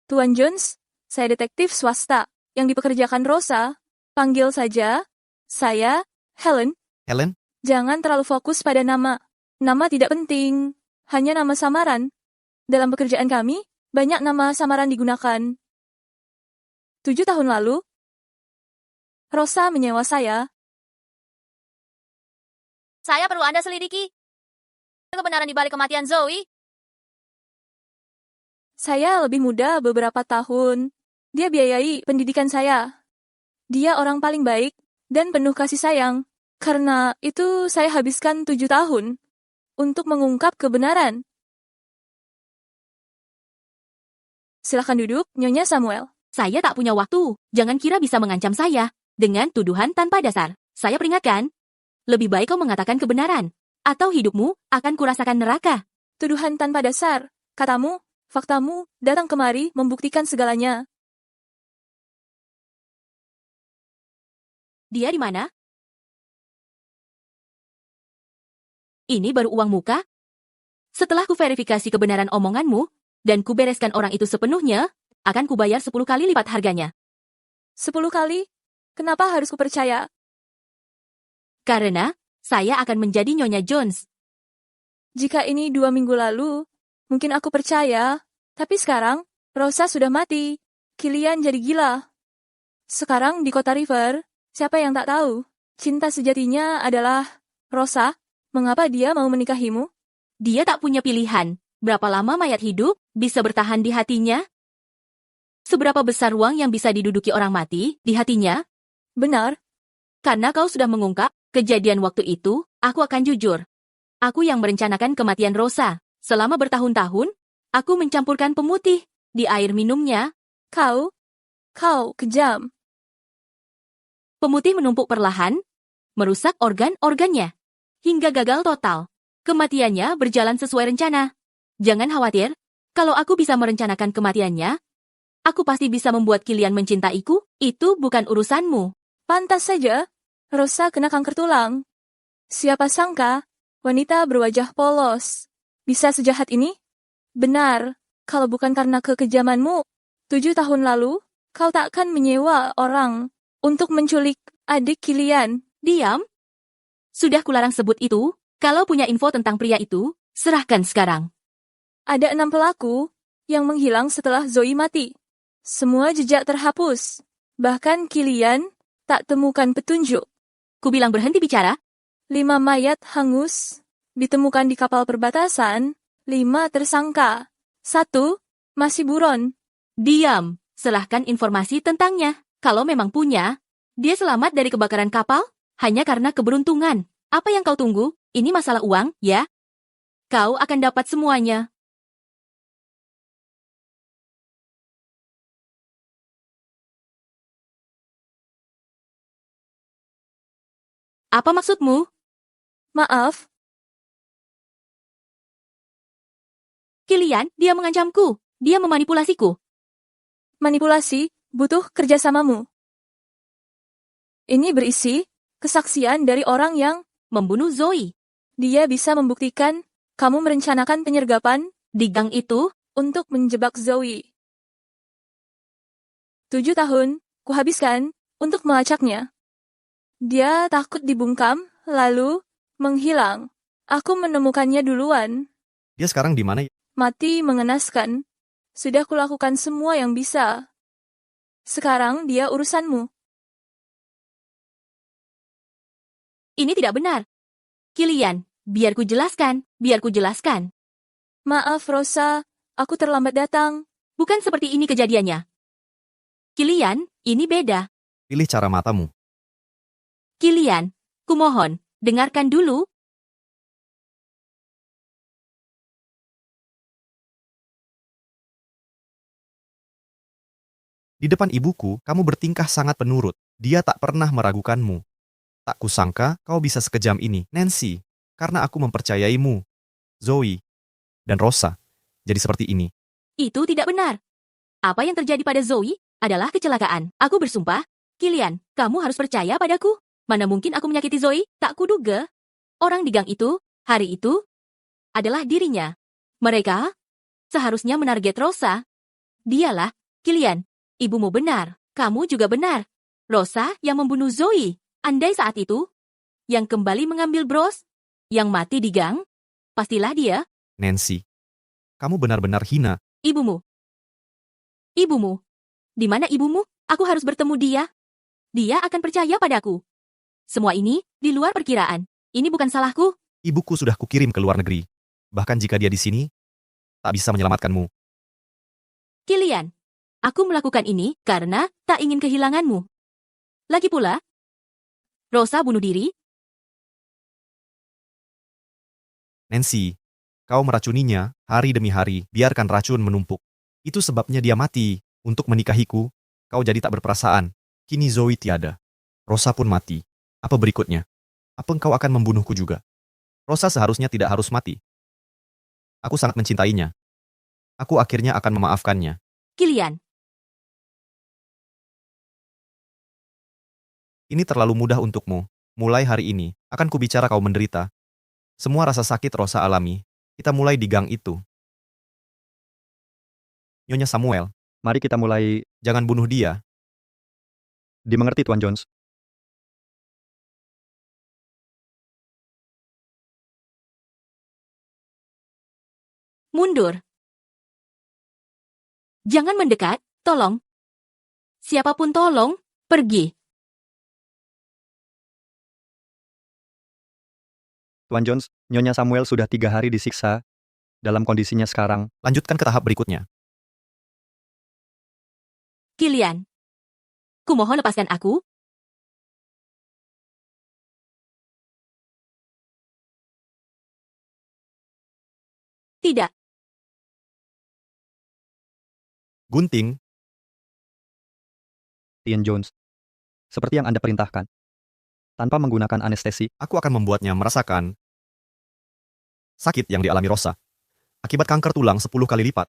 Tuan Jones, saya detektif swasta yang dipekerjakan Rosa. Panggil saja saya Helen. Helen? Jangan terlalu fokus pada nama. Nama tidak penting, hanya nama samaran. Dalam pekerjaan kami, banyak nama samaran digunakan. 7 tahun lalu, Rosa menyewa saya. Saya perlu Anda selidiki. Kebenaran di balik kematian Zoe. Saya lebih muda beberapa tahun. Dia biayai pendidikan saya. Dia orang paling baik dan penuh kasih sayang. Karena itu saya habiskan 7 tahun untuk mengungkap kebenaran. Silakan duduk, Nyonya Samuel. Saya tak punya waktu. Jangan kira bisa mengancam saya dengan tuduhan tanpa dasar. Saya peringatkan. Lebih baik kau mengatakan kebenaran. Atau hidupmu akan kurasakan neraka. Tuduhan tanpa dasar. Katamu, faktamu, datang kemari membuktikan segalanya. Dia di mana? Ini baru uang muka? Setelah kuverifikasi kebenaran omonganmu, dan kubereskan orang itu sepenuhnya, akan kubayar 10 kali lipat harganya. 10 kali? Kenapa harus kupercaya? Karena, saya akan menjadi Nyonya Jones. Jika ini 2 minggu lalu, mungkin aku percaya. Tapi sekarang, Rosa sudah mati. Kilian jadi gila. Sekarang di kota River, siapa yang tak tahu? Cinta sejatinya adalah Rosa. Mengapa dia mau menikahimu? Dia tak punya pilihan. Berapa lama mayat hidup bisa bertahan di hatinya? Seberapa besar ruang yang bisa diduduki orang mati di hatinya? Benar. Karena kau sudah mengungkap kejadian waktu itu, aku akan jujur. Aku yang merencanakan kematian Rosa. Selama bertahun-tahun, aku mencampurkan pemutih di air minumnya. Kau kejam. Pemutih menumpuk perlahan, merusak organ-organnya, hingga gagal total. Kematiannya berjalan sesuai rencana. Jangan khawatir, kalau aku bisa merencanakan kematiannya, aku pasti bisa membuat Kilian mencintaiku. Itu bukan urusanmu. Pantas saja, Rosa kena kanker tulang. Siapa sangka, wanita berwajah polos bisa sejahat ini? Benar, kalau bukan karena kekejamanmu, 7 tahun lalu, kau takkan menyewa orang untuk menculik adik Kilian. Diam. Sudah kularang sebut itu. Kalau punya info tentang pria itu, serahkan sekarang. Ada 6 pelaku yang menghilang setelah Zoe mati. Semua jejak terhapus. Bahkan Kilian tak temukan petunjuk. Kubilang berhenti bicara. 5 mayat hangus ditemukan di kapal perbatasan. 5 tersangka. 1 masih buron. Diam. Serahkan informasi tentangnya. Kalau memang punya, dia selamat dari kebakaran kapal hanya karena keberuntungan. Apa yang kau tunggu? Ini masalah uang, ya? Kau akan dapat semuanya. Apa maksudmu? Maaf. Kilian, dia mengancamku. Dia memanipulasiku. Manipulasi butuh kerjasamamu. Ini berisi kesaksian dari orang yang membunuh Zoe. Dia bisa membuktikan kamu merencanakan penyergapan di gang itu untuk menjebak Zoe. 7 tahun kuhabiskan untuk melacaknya. Dia takut dibungkam, lalu menghilang. Aku menemukannya duluan. Dia sekarang di mana? Mati mengenaskan. Sudah kulakukan semua yang bisa. Sekarang dia urusanmu. Ini tidak benar. Kilian, biar ku jelaskan. Maaf, Rosa. Aku terlambat datang. Bukan seperti ini kejadiannya. Kilian, ini beda. Pilih cara matamu. Kilian, kumohon, dengarkan dulu. Di depan ibuku, kamu bertingkah sangat penurut. Dia tak pernah meragukanmu. Tak kusangka kau bisa sekejam ini, Nancy, karena aku mempercayaimu. Zoe dan Rosa jadi seperti ini. Itu tidak benar. Apa yang terjadi pada Zoe adalah kecelakaan. Aku bersumpah, Kilian, kamu harus percaya padaku. Mana mungkin aku menyakiti Zoe? Tak kuduga. Orang di gang itu, hari itu, adalah dirinya. Mereka seharusnya menarget Rosa. Dialah, Kilian, ibumu benar. Kamu juga benar. Rosa yang membunuh Zoe. Andai saat itu, yang kembali mengambil bros, yang mati di gang, pastilah dia. Nancy, kamu benar-benar hina. Ibumu. Di mana ibumu? Aku harus bertemu dia. Dia akan percaya padaku. Semua ini di luar perkiraan. Ini bukan salahku. Ibuku sudah kukirim ke luar negeri. Bahkan jika dia di sini, tak bisa menyelamatkanmu. Kilian, aku melakukan ini karena tak ingin kehilanganmu. Lagi pula, Rosa bunuh diri. Nancy, kau meracuninya hari demi hari, biarkan racun menumpuk. Itu sebabnya dia mati. Untuk menikahiku, kau jadi tak berperasaan. Kini Zoe tiada. Rosa pun mati. Apa berikutnya? Apa engkau akan membunuhku juga? Rosa seharusnya tidak harus mati. Aku sangat mencintainya. Aku akhirnya akan memaafkannya. Kilian. Ini terlalu mudah untukmu. Mulai hari ini, akan kubicara kau menderita. Semua rasa sakit Rosa alami. Kita mulai di gang itu. Nyonya Samuel. Mari kita mulai. Jangan bunuh dia. Dimengerti, Tuan Jones. Mundur. Jangan mendekat, tolong. Siapapun tolong, pergi. Tuan Jones, Nyonya Samuel sudah 3 hari disiksa. Dalam kondisinya sekarang. Lanjutkan ke tahap berikutnya. Kilian. Kumohon lepaskan aku. Tidak. Gunting. Tian Jones. Seperti yang Anda perintahkan. Tanpa menggunakan anestesi. Aku akan membuatnya merasakan sakit yang dialami Rosa. Akibat kanker tulang 10 kali lipat.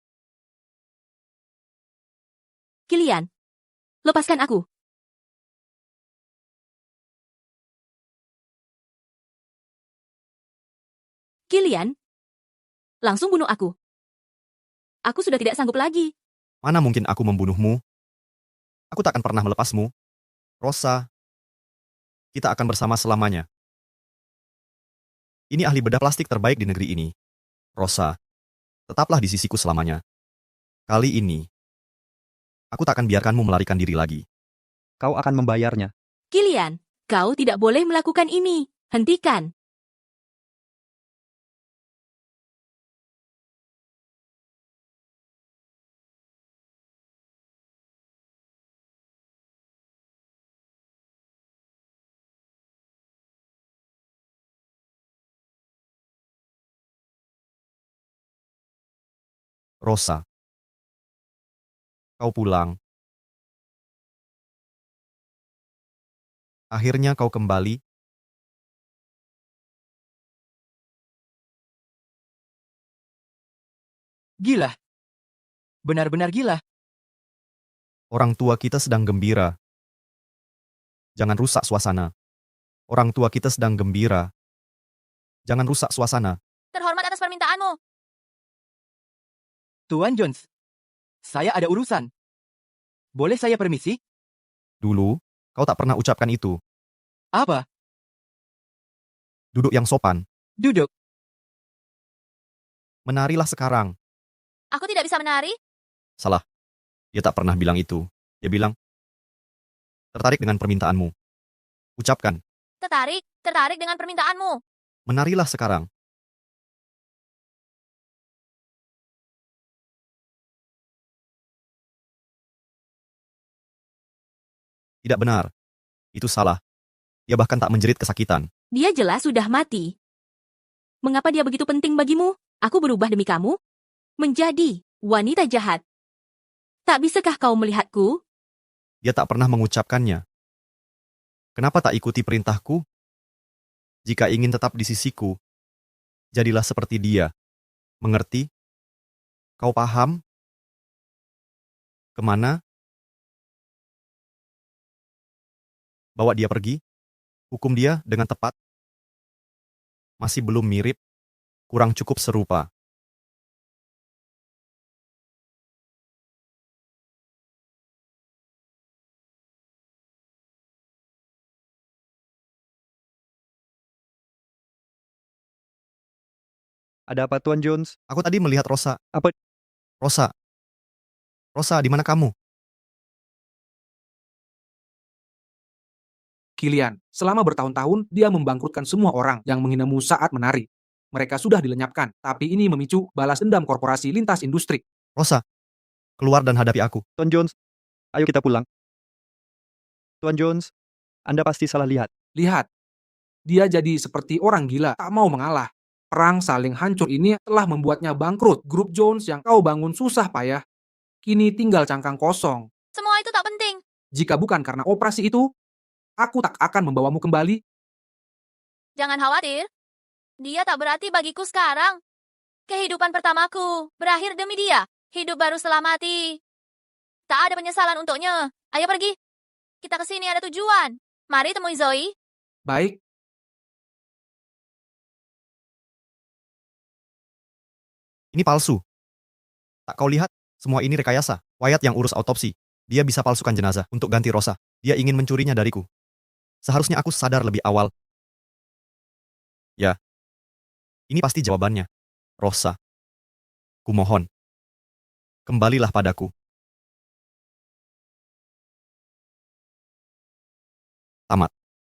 Kilian. Lepaskan aku. Kilian. Langsung bunuh aku. Aku sudah tidak sanggup lagi. Mana mungkin aku membunuhmu? Aku tak akan pernah melepasmu. Rosa, kita akan bersama selamanya. Ini ahli bedah plastik terbaik di negeri ini. Rosa, tetaplah di sisiku selamanya. Kali ini, aku tak akan biarkanmu melarikan diri lagi. Kau akan membayarnya. Kilian, kau tidak boleh melakukan ini. Hentikan. Rosa, kau pulang. Akhirnya kau kembali. Gila. Benar-benar gila. Orang tua kita sedang gembira. Jangan rusak suasana. Orang tua kita sedang gembira. Jangan rusak suasana. Terhormat atas permintaanmu. Tuan Jones, saya ada urusan. Boleh saya permisi? Dulu, kau tak pernah ucapkan itu. Apa? Duduk yang sopan. Duduk. Menarilah sekarang. Aku tidak bisa menari. Salah. Dia tak pernah bilang itu. Dia bilang, tertarik dengan permintaanmu. Ucapkan, Tertarik dengan permintaanmu. menarilah sekarang. Tidak benar. Itu salah. Dia bahkan tak menjerit kesakitan. Dia jelas sudah mati. Mengapa dia begitu penting bagimu? Aku berubah demi kamu? Menjadi wanita jahat. Tak bisakah kau melihatku? Dia tak pernah mengucapkannya. Kenapa tak ikuti perintahku? Jika ingin tetap di sisiku, jadilah seperti dia. Mengerti? Kau paham? Kemana? Bawa dia pergi? Hukum dia dengan tepat? Masih belum mirip? Kurang cukup serupa. Ada apa, Tuan Jones? Aku tadi melihat Rosa. Apa? Rosa. Rosa, di mana kamu? Kilian, selama bertahun-tahun dia membangkrutkan semua orang yang menghinamu saat menari. Mereka sudah dilenyapkan, tapi ini memicu balas dendam korporasi lintas industri. Rosa, keluar dan hadapi aku. Tuan Jones, ayo kita pulang. Tuan Jones, Anda pasti salah lihat. Lihat, dia jadi seperti orang gila, tak mau mengalah. Perang saling hancur ini telah membuatnya bangkrut. Grup Jones yang kau bangun susah payah, kini tinggal cangkang kosong. Semua itu tak penting. Jika bukan karena operasi itu, aku tak akan membawamu kembali. Jangan khawatir. Dia tak berarti bagiku sekarang. Kehidupan pertamaku berakhir demi dia. Hidup baru setelah mati. Tak ada penyesalan untuknya. Ayo pergi. Kita kesini ada tujuan. Mari temui Zoe. Baik, Ini palsu. Tak kau lihat? Semua ini rekayasa. Wyatt yang urus autopsi. Dia bisa palsukan jenazah untuk ganti Rosa. Dia ingin mencurinya dariku. Seharusnya aku sadar lebih awal. Ya. Ini pasti jawabannya. Rosa. Kumohon. Kembalilah padaku. Tamat.